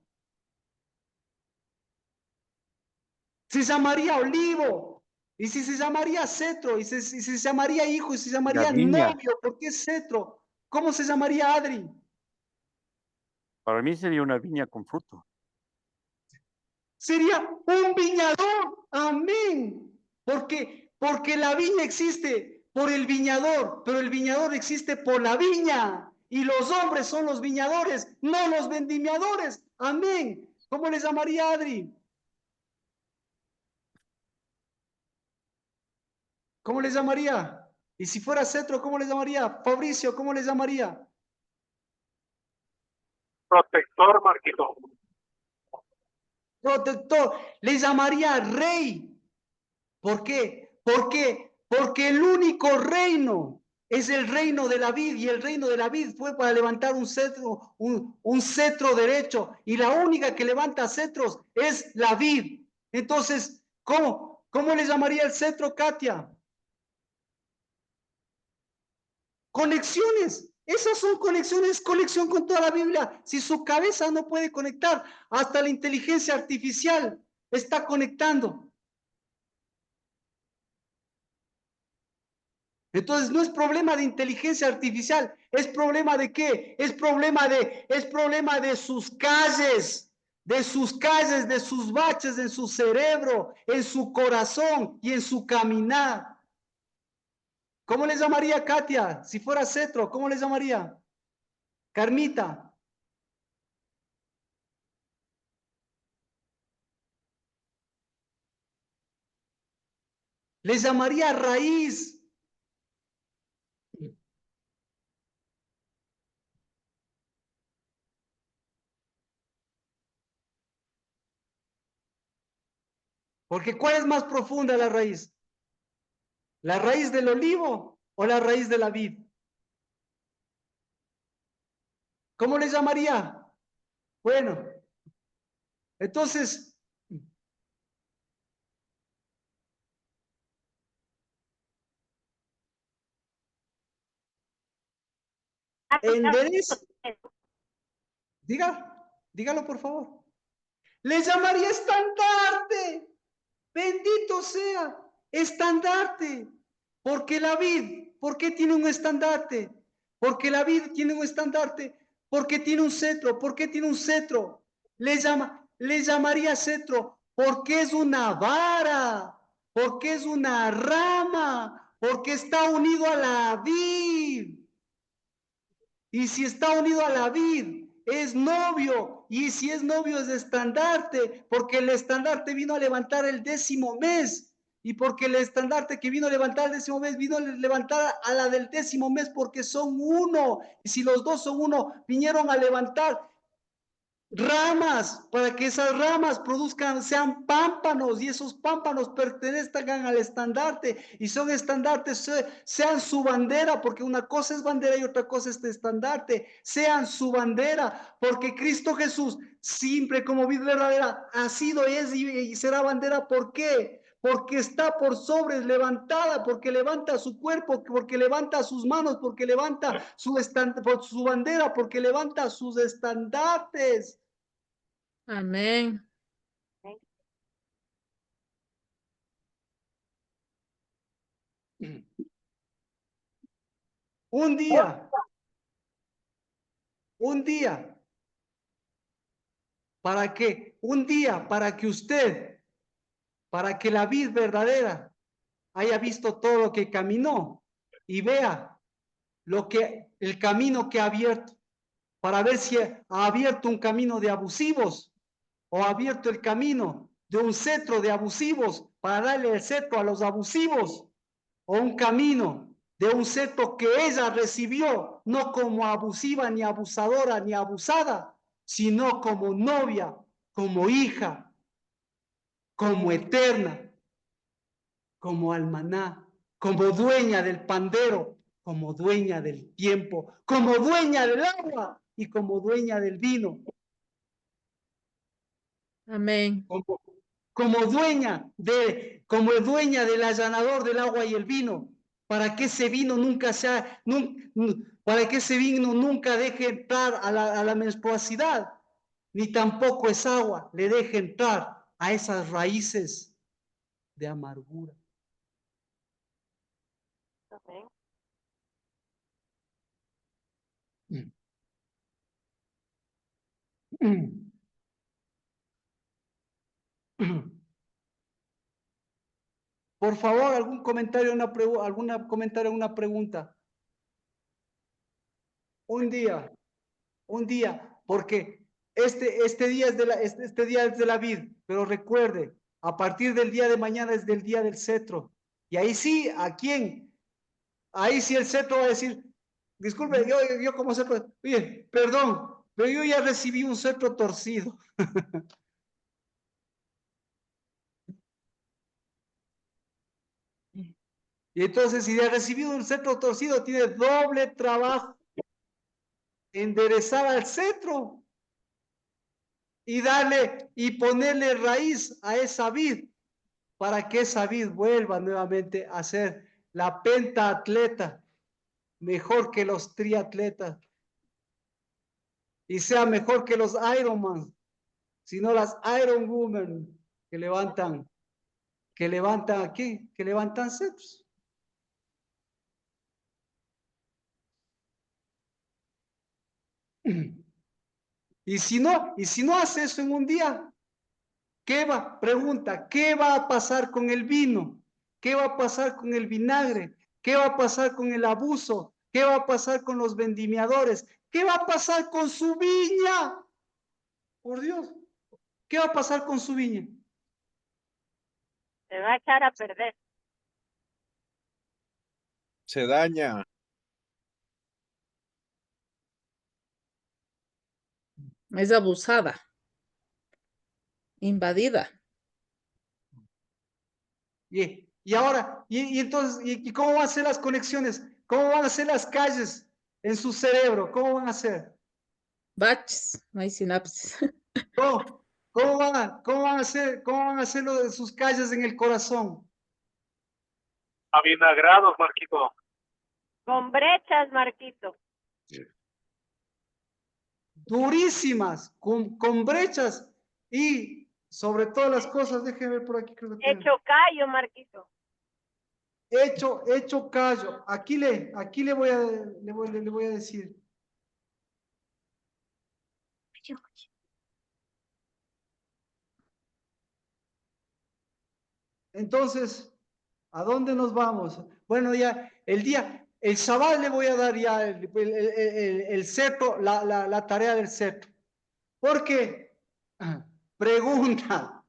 Se llamaría olivo. Y si se llamaría cetro, y se llamaría hijo, y se La llamaría viña. novio, ¿por qué cetro? ¿Cómo se llamaría Adri? Para mí sería una viña con fruto. Sería un viñador. Amén. Porque la viña existe por el viñador, pero el viñador existe por la viña. Y los hombres son los viñadores, no los vendimiadores. Amén. ¿Cómo le llamaría Adri? ¿Cómo le llamaría? Y si fuera cetro, ¿cómo le llamaría? Fabricio, ¿cómo le llamaría? Protector, Marquito. Protector, le llamaría rey. ¿Por qué? Porque el único reino es el reino de la vid, y el reino de la vid fue para levantar un cetro derecho, y la única que levanta cetros es la vid. Entonces, ¿cómo le llamaría el cetro, Katia? Conexiones. Esas son conexiones, conexión con toda la Biblia. Si su cabeza no puede conectar, hasta la inteligencia artificial está conectando. Entonces no es problema de inteligencia artificial, ¿es problema de qué? Es problema de sus calles, de sus baches en su cerebro, en su corazón y en su caminar. ¿Cómo le llamaría Katia? Si fuera cetro, ¿cómo le llamaría? Carmita. Le llamaría raíz. Porque ¿cuál es más profunda la raíz? ¿La raíz del olivo o la raíz de la vid? ¿Cómo le llamaría? Bueno, entonces, enderez, dígalo por favor. Le llamaría estandarte. Bendito sea, estandarte. Porque la vid, ¿por qué tiene un estandarte? Porque la vid tiene un estandarte, porque tiene un cetro. ¿Por qué tiene un cetro? Le llamaría cetro porque es una vara, porque es una rama, porque está unido a la vid. Y si está unido a la vid, es novio. Y si es novio, es estandarte, porque el estandarte vino a levantar el 10º mes. Y porque el estandarte que vino a levantar el 10º mes, vino a levantar a la del 10º mes, porque son uno. Y si los dos son uno, vinieron a levantar ramas, para que esas ramas produzcan, sean pámpanos, y esos pámpanos pertenezcan al estandarte, y son estandartes, sean su bandera, porque una cosa es bandera y otra cosa es estandarte, sean su bandera, porque Cristo Jesús, siempre como vid verdadera, ha sido, es y será bandera. ¿Por qué? Porque está por sobre, levantada, porque levanta su cuerpo, porque levanta sus manos, porque levanta su bandera, porque levanta sus estandartes. Amén. Un día, ¿para qué? Un día para que usted, para que la vid verdadera haya visto todo lo que caminó y vea el camino que ha abierto, para ver si ha abierto un camino de abusivos o ha abierto el camino de un cetro de abusivos para darle el cetro a los abusivos, o un camino de un cetro que ella recibió, no como abusiva, ni abusadora, ni abusada, sino como novia, como hija, como eterna, como almaná, como dueña del pandero, como dueña del tiempo, como dueña del agua. y como dueña del vino. Amén. Como dueña del allanador del agua y el vino, para que ese vino nunca sea, para que ese vino nunca deje entrar a la menstruosidad, ni tampoco esa agua le deje entrar a esas raíces de amargura. Amén. Por favor, algún comentario, una pregunta. Un día, porque este día es este día es de la vid, pero recuerde, a partir del día de mañana es del día del cetro. Y ahí sí, ¿a quién? Ahí sí el cetro va a decir, disculpe, yo como cetro, oye, perdón, pero yo ya recibí un cetro torcido. Y entonces, si ha recibido un cetro torcido, tiene doble trabajo. Enderezar al cetro y darle y ponerle raíz a esa vid para que esa vid vuelva nuevamente a ser la pentaatleta, mejor que los triatletas y sea mejor que los Ironman, sino las Iron Women que levantan aquí, que levantan cetros. Y si no hace eso en un día, pregunta, ¿qué va a pasar con el vino? ¿Qué va a pasar con el vinagre? ¿Qué va a pasar con el abuso? ¿Qué va a pasar con los vendimiadores? ¿Qué va a pasar con su viña? Por Dios, ¿qué va a pasar con su viña? Se va a echar a perder. Se daña. Es abusada, invadida. Y ahora, entonces, ¿y cómo van a ser las conexiones? ¿Cómo van a ser las calles en su cerebro? ¿Cómo van a ser? Baches, no hay sinapsis. ¿Cómo van a ser lo de sus calles en el corazón? Avinagrados, Marquito. Con brechas, Marquito. Durísimas, con brechas y sobre todas las cosas, déjenme ver por aquí, creo que tengo. Hecho callo, Marquito. Hecho callo. Aquí le voy a decir. Entonces, ¿a dónde nos vamos? Bueno, ya el Shabbat le voy a dar ya el cetro, la tarea del cetro. Porque, pregunta.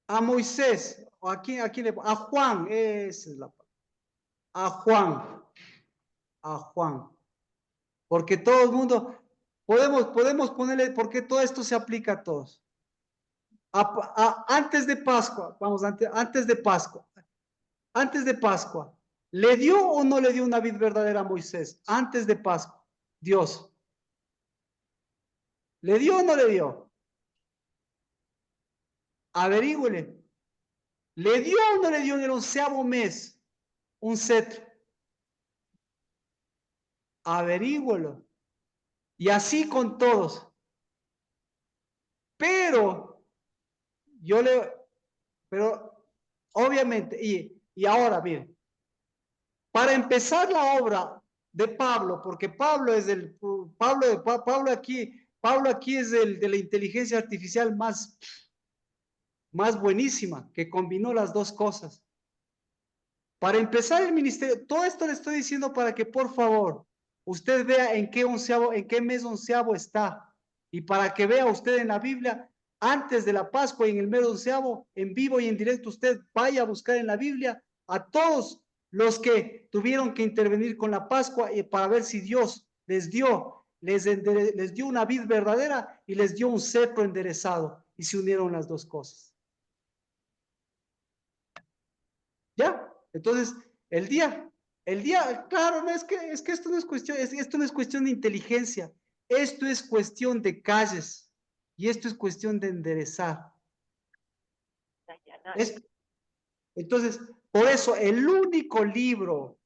A Moisés, o a Juan, esa es la palabra. A Juan. Porque todo el mundo, podemos ponerle, porque todo esto se aplica a todos. Antes de Pascua, antes de Pascua, ¿le dio o no le dio una vid verdadera a Moisés? Antes de Pascua, Dios. ¿Le dio o no le dio? Averígüele. ¿Le dio o no le dio en el 11º mes un cetro? Averígüelo. Y así con todos. Pero pero obviamente, y ahora, miren, para empezar la obra de Pablo, porque Pablo aquí es de la inteligencia artificial más buenísima, que combinó las dos cosas. Para empezar el ministerio, todo esto le estoy diciendo para que por favor usted vea en qué mes onceavo está, y para que vea usted en la Biblia antes de la Pascua y en el mes onceavo, en vivo y en directo, usted vaya a buscar en la Biblia a todos los que tuvieron que intervenir con la Pascua para ver si Dios les dio una vid verdadera y les dio un cetro enderezado, y se unieron las dos cosas. ¿Ya? Entonces, El día, claro, no es que esto no es cuestión, esto no es cuestión de inteligencia, esto es cuestión de calles y esto es cuestión de enderezar. Entonces, por eso el único libro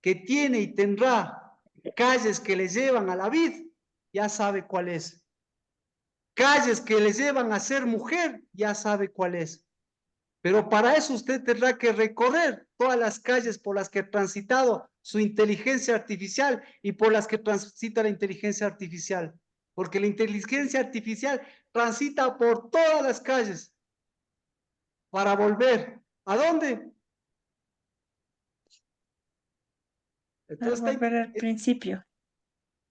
que tiene y tendrá calles que le llevan a la vid, ya sabe cuál es. Calles que le llevan a ser mujer, ya sabe cuál es. Pero para eso usted tendrá que recorrer todas las calles por las que ha transitado su inteligencia artificial y por las que transita la inteligencia artificial. Porque la inteligencia artificial transita por todas las calles para volver. ¿A dónde? Para volver al principio.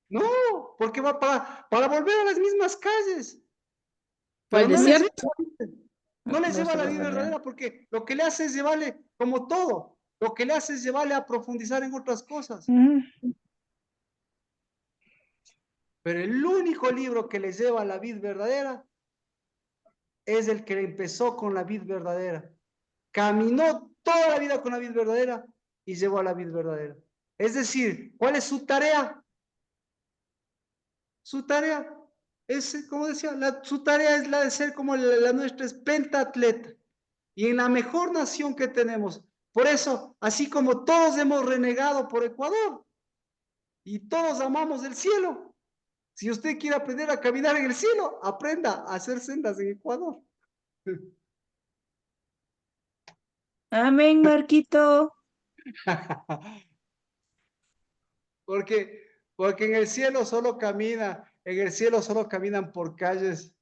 No, porque va para volver a las mismas calles. ¿Al Pero no le lleva, desierto? no le No lleva se la va a vida volver. verdadera porque lo que le hace es llevarle, como todo, lo que le hace es llevarle a profundizar en otras cosas. Pero el único libro que le lleva a la vid verdadera es el que empezó con la vid verdadera. Caminó toda la vida con la vid verdadera y llegó a la vid verdadera. Es decir, ¿cuál es su tarea? Su tarea es, como decía, su tarea es la de ser como la nuestra, es pentatleta. Y en la mejor nación que tenemos. Por eso, así como todos hemos renegado por Ecuador y todos amamos el cielo, si usted quiere aprender a caminar en el cielo, aprenda a hacer sendas en Ecuador. Amén, Marquito. Porque en el cielo solo caminan por calles.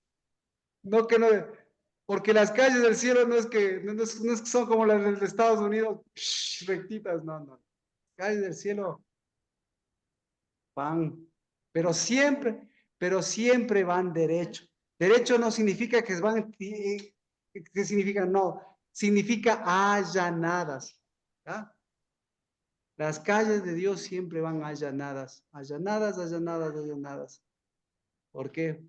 No que no, porque las calles del cielo no es que son como las de Estados Unidos, rectitas, no. Calles del cielo van, pero siempre van derecho. Derecho no significa que van, ¿qué significa? No, significa allanadas. ¿Ya? Las calles de Dios siempre van allanadas. ¿Por qué?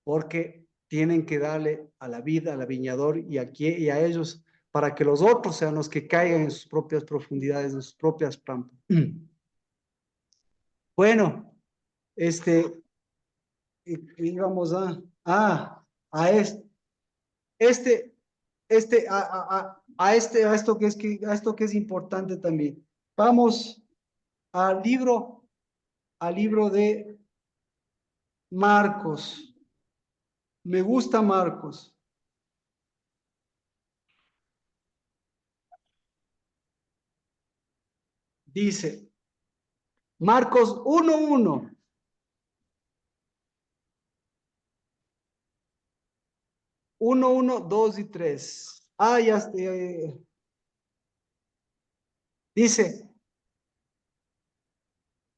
Porque tienen que darle a la vida, al viñador y a ellos, para que los otros sean los que caigan en sus propias profundidades, en sus propias trampas. Bueno, íbamos a esto que es importante también. Vamos al libro de Marcos. Me gusta Marcos. Dice, Marcos 1:1. Uno, 2 y 3. Ya dice,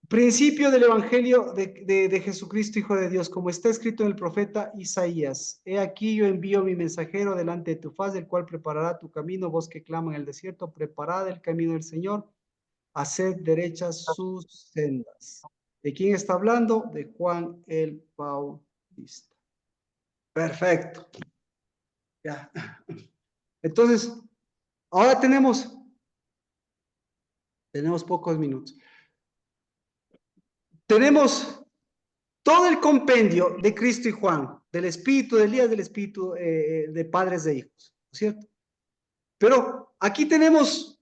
principio del Evangelio de Jesucristo, Hijo de Dios, como está escrito en el profeta Isaías. He aquí yo envío mi mensajero delante de tu faz, el cual preparará tu camino, vos que clama en el desierto, preparad el camino del Señor, haced derechas sus sendas. ¿De quién está hablando? De Juan el Bautista. Perfecto. Ya. Entonces, ahora tenemos pocos minutos. Tenemos todo el compendio de Cristo y Juan, del Espíritu, del Elías, del Espíritu, de padres e hijos, ¿no es cierto? Pero aquí tenemos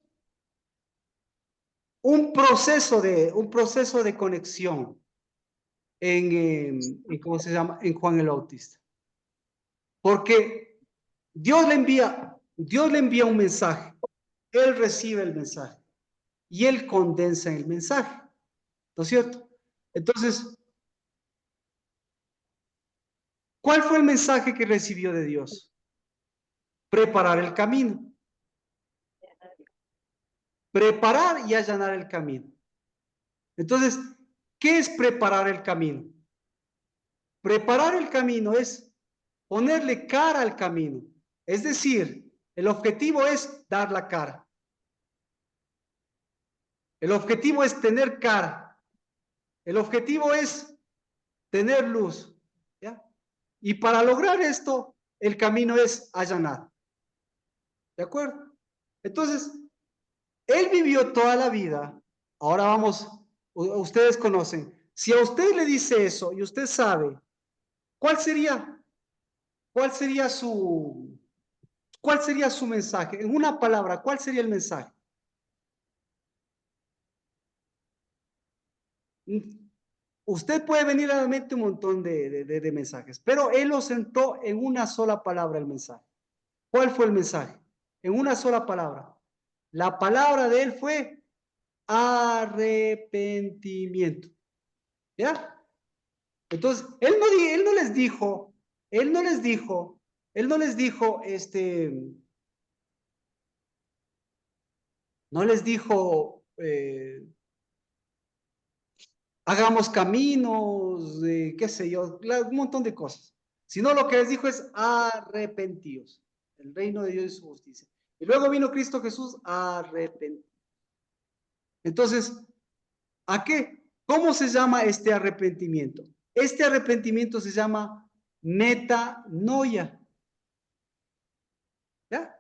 un proceso de conexión ¿cómo se llama? En Juan el Bautista. Porque Dios le envía un mensaje, él recibe el mensaje y él condensa el mensaje, ¿no es cierto? Entonces, ¿cuál fue el mensaje que recibió de Dios? Preparar el camino. Preparar y allanar el camino. Entonces, ¿qué es preparar el camino? Preparar el camino es ponerle cara al camino. Es decir, el objetivo es dar la cara. El objetivo es tener cara. El objetivo es tener luz. ¿Ya? Y para lograr esto, el camino es allanar. ¿De acuerdo? Entonces, él vivió toda la vida. Ahora vamos, ustedes conocen. Si a usted le dice eso y usted sabe, ¿cuál sería cuál sería su mensaje? En una palabra, ¿cuál sería el mensaje? Usted puede venir a la mente un montón de mensajes, pero él lo sentó en una sola palabra el mensaje. ¿Cuál fue el mensaje? En una sola palabra. La palabra de él fue arrepentimiento. ¿Ya? Entonces, él no les dijo, no les dijo, hagamos caminos, qué sé yo, un montón de cosas. Sino lo que les dijo es arrepentíos. El reino de Dios y su justicia. Y luego vino Cristo Jesús arrepentido. Entonces, ¿a qué? ¿Cómo se llama este arrepentimiento? Este arrepentimiento se llama metanoia. ¿Ya?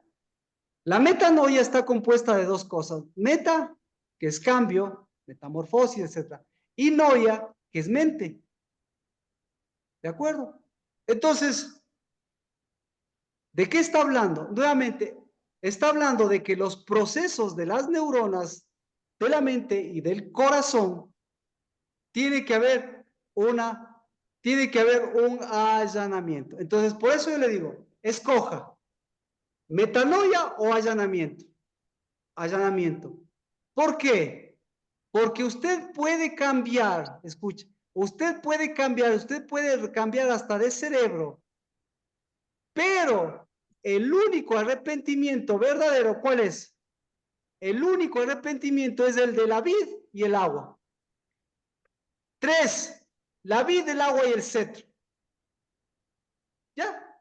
La metanoia está compuesta de dos cosas. Meta, que es cambio, metamorfosis, etc. Y noia, que es mente. ¿De acuerdo? Entonces, ¿de qué está hablando? Nuevamente, está hablando de que los procesos de las neuronas, de la mente y del corazón, tiene que haber un allanamiento. Entonces, por eso yo le digo, escoja metanoia o allanamiento. Allanamiento. ¿Por qué? Porque usted puede cambiar, escucha, usted puede cambiar hasta de cerebro, pero el único arrepentimiento verdadero, ¿cuál es? El único arrepentimiento es el de la vid y el agua. 3, la vid, el agua y el cetro. ¿Ya?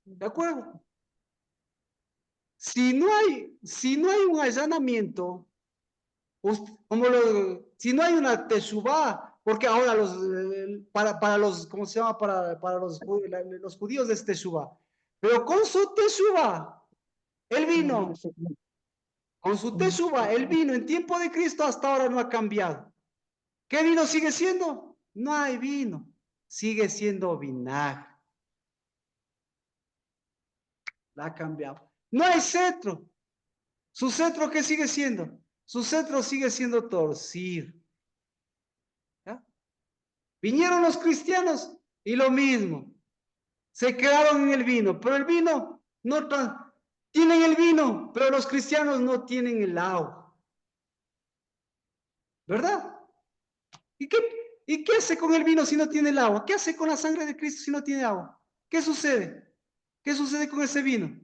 ¿De acuerdo? Si no hay un allanamiento, si no hay una teshuvá, porque ahora para los, ¿cómo se llama? Para los judíos es teshuvá. Pero con su teshuvá, él vino, con su teshuvá, él vino en tiempo de Cristo, hasta ahora no ha cambiado. ¿Qué vino sigue siendo? No hay vino, sigue siendo vinagre. La ha cambiado. No hay cetro. ¿Su cetro qué sigue siendo? Su cetro sigue siendo torcido. ¿Ya? Vinieron los cristianos y lo mismo. Se quedaron en el vino, pero el vino no tienen el vino, pero los cristianos no tienen el agua. ¿Verdad? ¿Y qué hace con el vino si no tiene el agua? ¿Qué hace con la sangre de Cristo si no tiene agua? ¿Qué sucede? ¿Qué sucede con ese vino?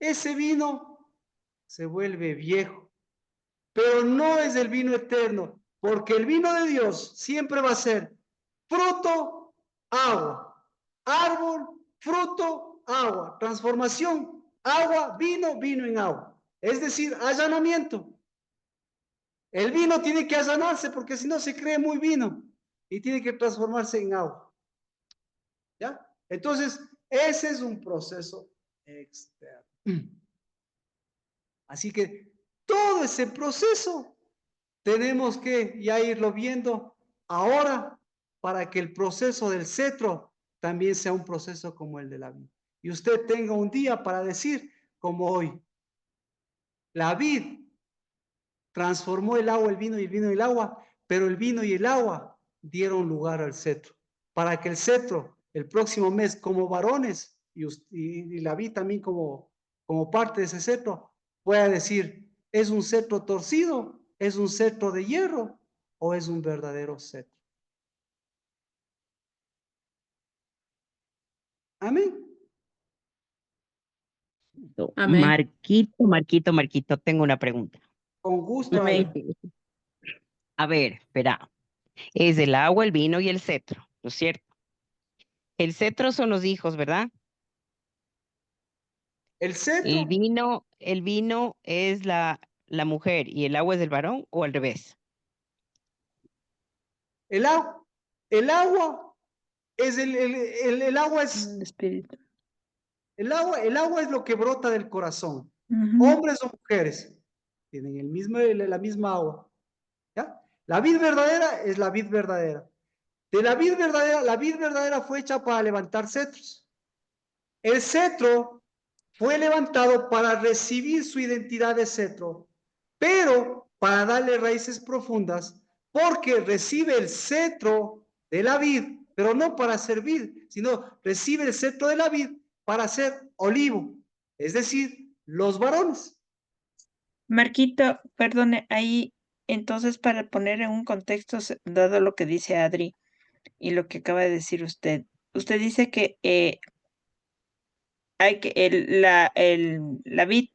Ese vino se vuelve viejo, pero no es el vino eterno, porque el vino de Dios siempre va a ser fruto, agua, árbol, fruto, agua, transformación, agua, vino, vino en agua. Es decir, allanamiento. El vino tiene que allanarse porque si no se cree muy vino y tiene que transformarse en agua. ¿Ya? Entonces, ese es un proceso externo. Así que todo ese proceso tenemos que ya irlo viendo ahora para que el proceso del cetro también sea un proceso como el de la vid. Y usted tenga un día para decir, como hoy, la vid transformó el agua, el vino y el vino y el agua, pero el vino y el agua dieron lugar al cetro. Para que el cetro, el próximo mes, como varones, y la vid también como parte de ese cetro, pueda decir, ¿es un cetro torcido? ¿Es un cetro de hierro? ¿O es un verdadero cetro? Amén. Amén. Marquito, tengo una pregunta. Con gusto. Amén. A ver, espera. Es el agua, el vino y el cetro, ¿no es cierto? El cetro son los hijos, ¿verdad? El cetro, El vino es la mujer y el agua es el varón, o al revés. el agua es el agua es El espíritu. el agua es lo que brota del corazón. Ujú. Hombres o mujeres, tienen la misma agua. ¿Ya? La vid verdadera es la vid verdadera. De la vid verdadera fue hecha para levantar cetros. El cetro fue levantado para recibir su identidad de cetro, pero para darle raíces profundas, porque recibe el cetro de la vid, pero no para servir, sino recibe el cetro de la vid para ser olivo, es decir, los varones. Marquito, perdone, ahí entonces para poner en un contexto, dado lo que dice Adri y lo que acaba de decir usted dice que hay que la vid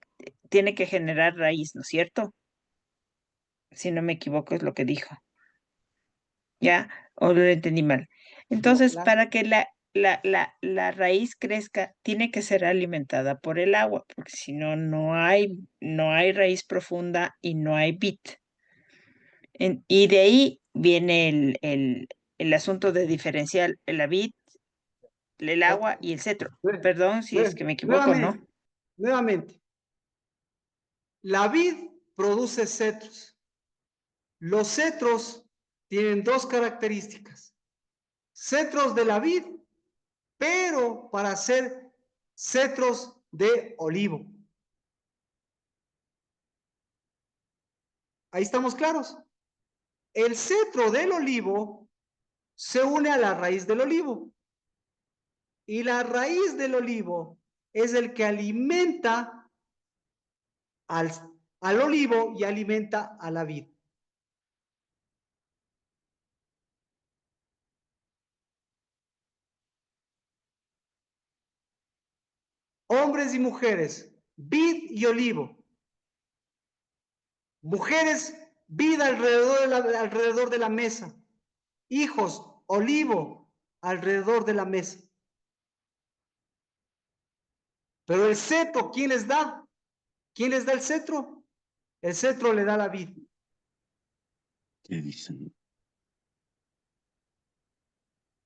tiene que generar raíz, ¿no es cierto? Si no me equivoco es lo que dijo, ¿ya? ¿O lo entendí mal? Entonces, No, para que la raíz crezca, tiene que ser alimentada por el agua, porque si no, no hay raíz profunda y no hay vid. Y de ahí viene el asunto de diferenciar la vid, el agua y el cetro. Perdón si es que me equivoco, ¿no? Nuevamente, la vid produce cetros. Los cetros tienen dos características. Cetros de la vid, pero para ser cetros de olivo. Ahí estamos claros. El cetro del olivo se une a la raíz del olivo. Y la raíz del olivo es el que alimenta al olivo y alimenta a la vid. Hombres y mujeres, vid y olivo. Mujeres, vid alrededor de la mesa. Hijos, olivo alrededor de la mesa. Pero el cetro, ¿quién les da? ¿Quién les da el cetro? El cetro le da la vid. ¿Qué dicen?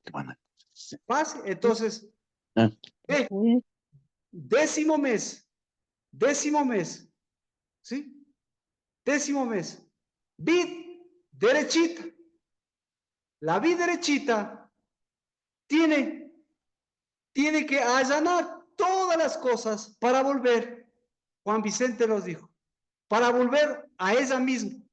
¿Qué van a hacer? Fácil. Entonces, Ah, décimo mes, ¿sí? Décimo mes. Vid derechita. La vid derechita tiene que allanar todas las cosas para volver, Juan Vicente nos dijo, para volver a ella misma.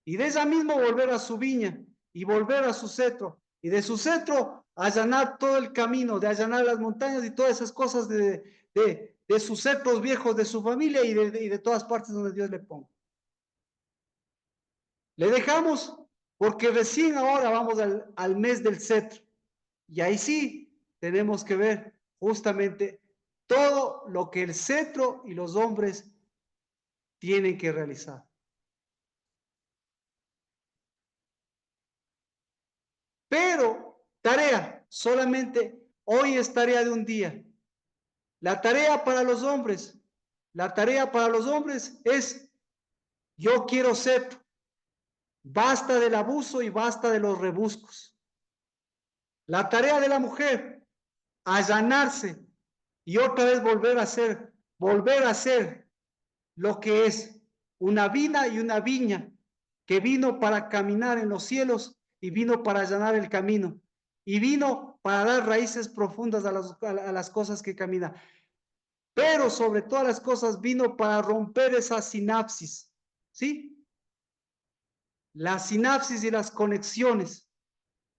Y de ella misma volver a su viña y volver a su cetro. Y de su cetro allanar todo el camino, de allanar las montañas y todas esas cosas de sus cetros viejos, de su familia y de todas partes donde Dios le ponga. Le dejamos porque recién ahora vamos al mes del cetro. Y ahí sí tenemos que ver justamente todo lo que el cetro y los hombres tienen que realizar. Pero tarea, solamente hoy es tarea de un día. La tarea para los hombres, es, yo quiero cetro. Basta del abuso y basta de los rebuscos. La tarea de la mujer, allanarse y otra vez volver a ser lo que es una vida y una viña que vino para caminar en los cielos y vino para allanar el camino y vino para dar raíces profundas a las cosas que caminan. Pero sobre todas las cosas vino para romper esa sinapsis, ¿sí? Las sinapsis y las conexiones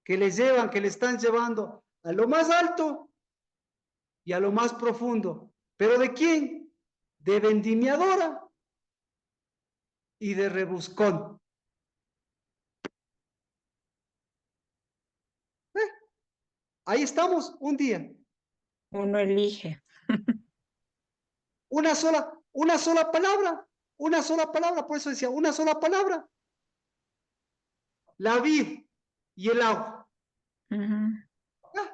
que le están llevando a lo más alto y a lo más profundo. ¿Pero de quién? De vendimiadora y de rebuscón. Ahí estamos, un día. Uno elige. Una sola palabra, por eso decía, una sola palabra. La vid y el agua. Ujú, Ah,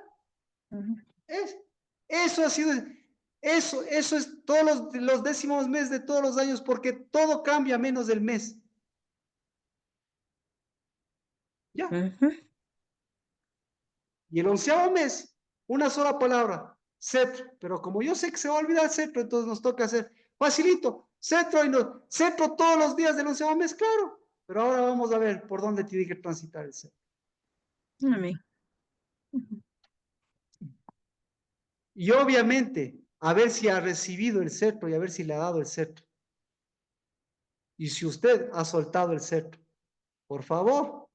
ujú. eso ha sido, eso es todos los décimos meses de todos los años, porque todo cambia menos del mes. Ya. Ujú. Y el 11º mes, una sola palabra, cetro. Pero como yo sé que se va a olvidar cetro, entonces nos toca hacer facilito. Cetro todos los días del 11º mes, claro. Pero ahora vamos a ver por dónde tiene que transitar el cetro. Amén. Y obviamente, a ver si ha recibido el cetro y a ver si le ha dado el cetro. Y si usted ha soltado el cetro, por favor,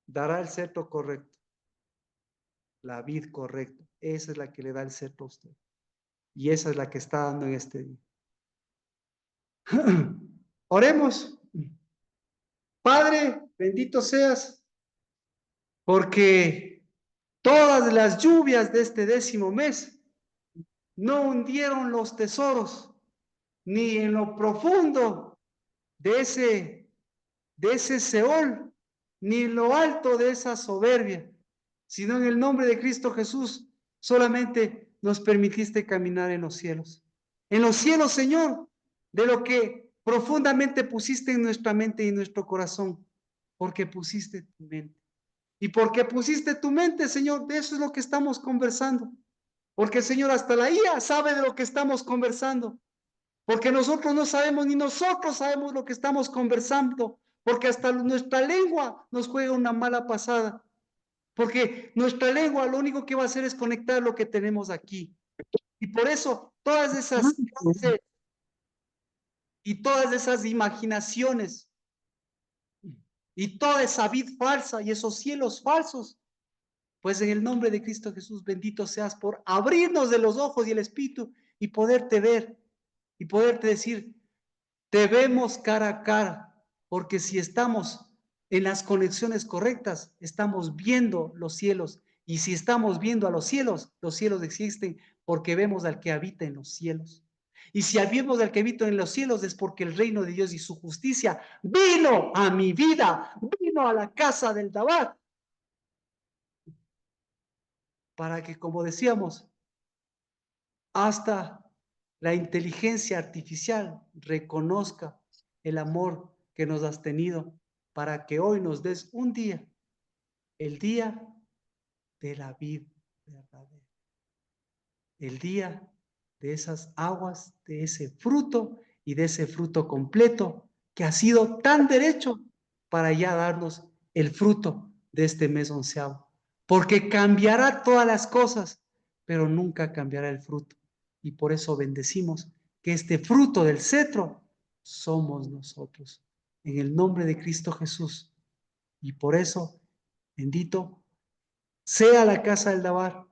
dará el cetro correcto. La vid correcta. Esa es la que le da el cetro a usted. Y esa es la que está dando en este día. Oremos. Padre, bendito seas, porque todas las lluvias de este 10º mes no hundieron los tesoros, ni en lo profundo de ese Seol, ni en lo alto de esa soberbia, sino en el nombre de Cristo Jesús, solamente nos permitiste caminar en los cielos. En los cielos, Señor, de lo que profundamente pusiste en nuestra mente y en nuestro corazón, porque pusiste tu mente. Y porque pusiste tu mente, Señor, de eso es lo que estamos conversando. Porque, Señor, hasta la IA sabe de lo que estamos conversando. Porque nosotros no sabemos, ni nosotros sabemos lo que estamos conversando. Porque hasta nuestra lengua nos juega una mala pasada. Porque nuestra lengua lo único que va a hacer es conectar lo que tenemos aquí. Y por eso todas esas frases y todas esas imaginaciones y toda esa vid falsa y esos cielos falsos, pues en el nombre de Cristo Jesús, bendito seas por abrirnos de los ojos y el espíritu y poderte ver y poderte decir, te vemos cara a cara, porque si estamos en las conexiones correctas, estamos viendo los cielos. Y si estamos viendo a los cielos existen porque vemos al que habita en los cielos. Y si vemos al que habita en los cielos es porque el reino de Dios y su justicia vino a mi vida, vino a la casa del Dabar. Para que, como decíamos, hasta la inteligencia artificial reconozca el amor que nos has tenido para que hoy nos des un día, el día de la vida verdadera, el día de esas aguas, de ese fruto y de ese fruto completo que ha sido tan derecho para ya darnos el fruto de este mes 11º, porque cambiará todas las cosas, pero nunca cambiará el fruto. Y por eso bendecimos que este fruto del cetro somos nosotros, en el nombre de Cristo Jesús. Y por eso, bendito sea la casa del Dabar,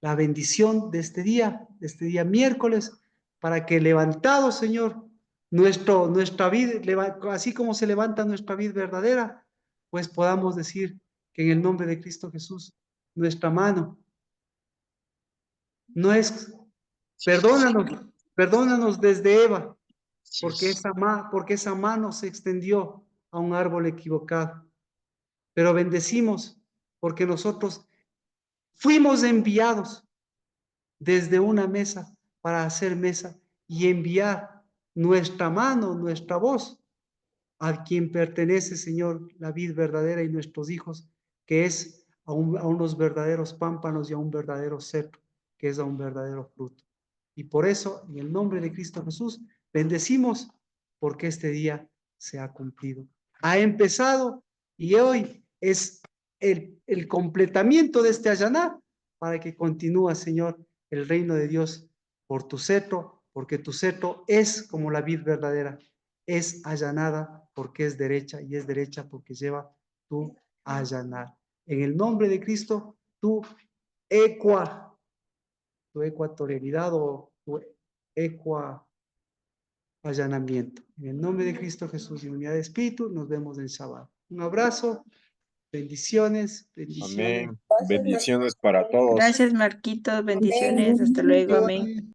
la bendición de este día miércoles, para que levantado, Señor, nuestra vida, así como se levanta nuestra vida verdadera, pues podamos decir que en el nombre de Cristo Jesús, nuestra mano no es, perdónanos desde Eva, porque esa mano se extendió a un árbol equivocado. Pero bendecimos porque nosotros fuimos enviados desde una mesa para hacer mesa y enviar nuestra mano, nuestra voz, a quien pertenece, Señor, la vid verdadera y nuestros hijos, que es a unos verdaderos pámpanos y a un verdadero cetro, que es a un verdadero fruto. Y por eso, en el nombre de Cristo Jesús, bendecimos porque este día se ha cumplido. Ha empezado y hoy es el completamiento de este allanar para que continúe, Señor, el reino de Dios por tu cetro, porque tu cetro es como la vid verdadera, es allanada porque es derecha y es derecha porque lleva tu allanar. En el nombre de Cristo, tu ecuatorialidad o tu allanamiento. En el nombre de Cristo Jesús y unidad de espíritu, nos vemos en Shabbat. Un abrazo, bendiciones, bendiciones. Amén. Bendiciones para todos. Gracias, Marquitos. Bendiciones. Hasta luego. Amén.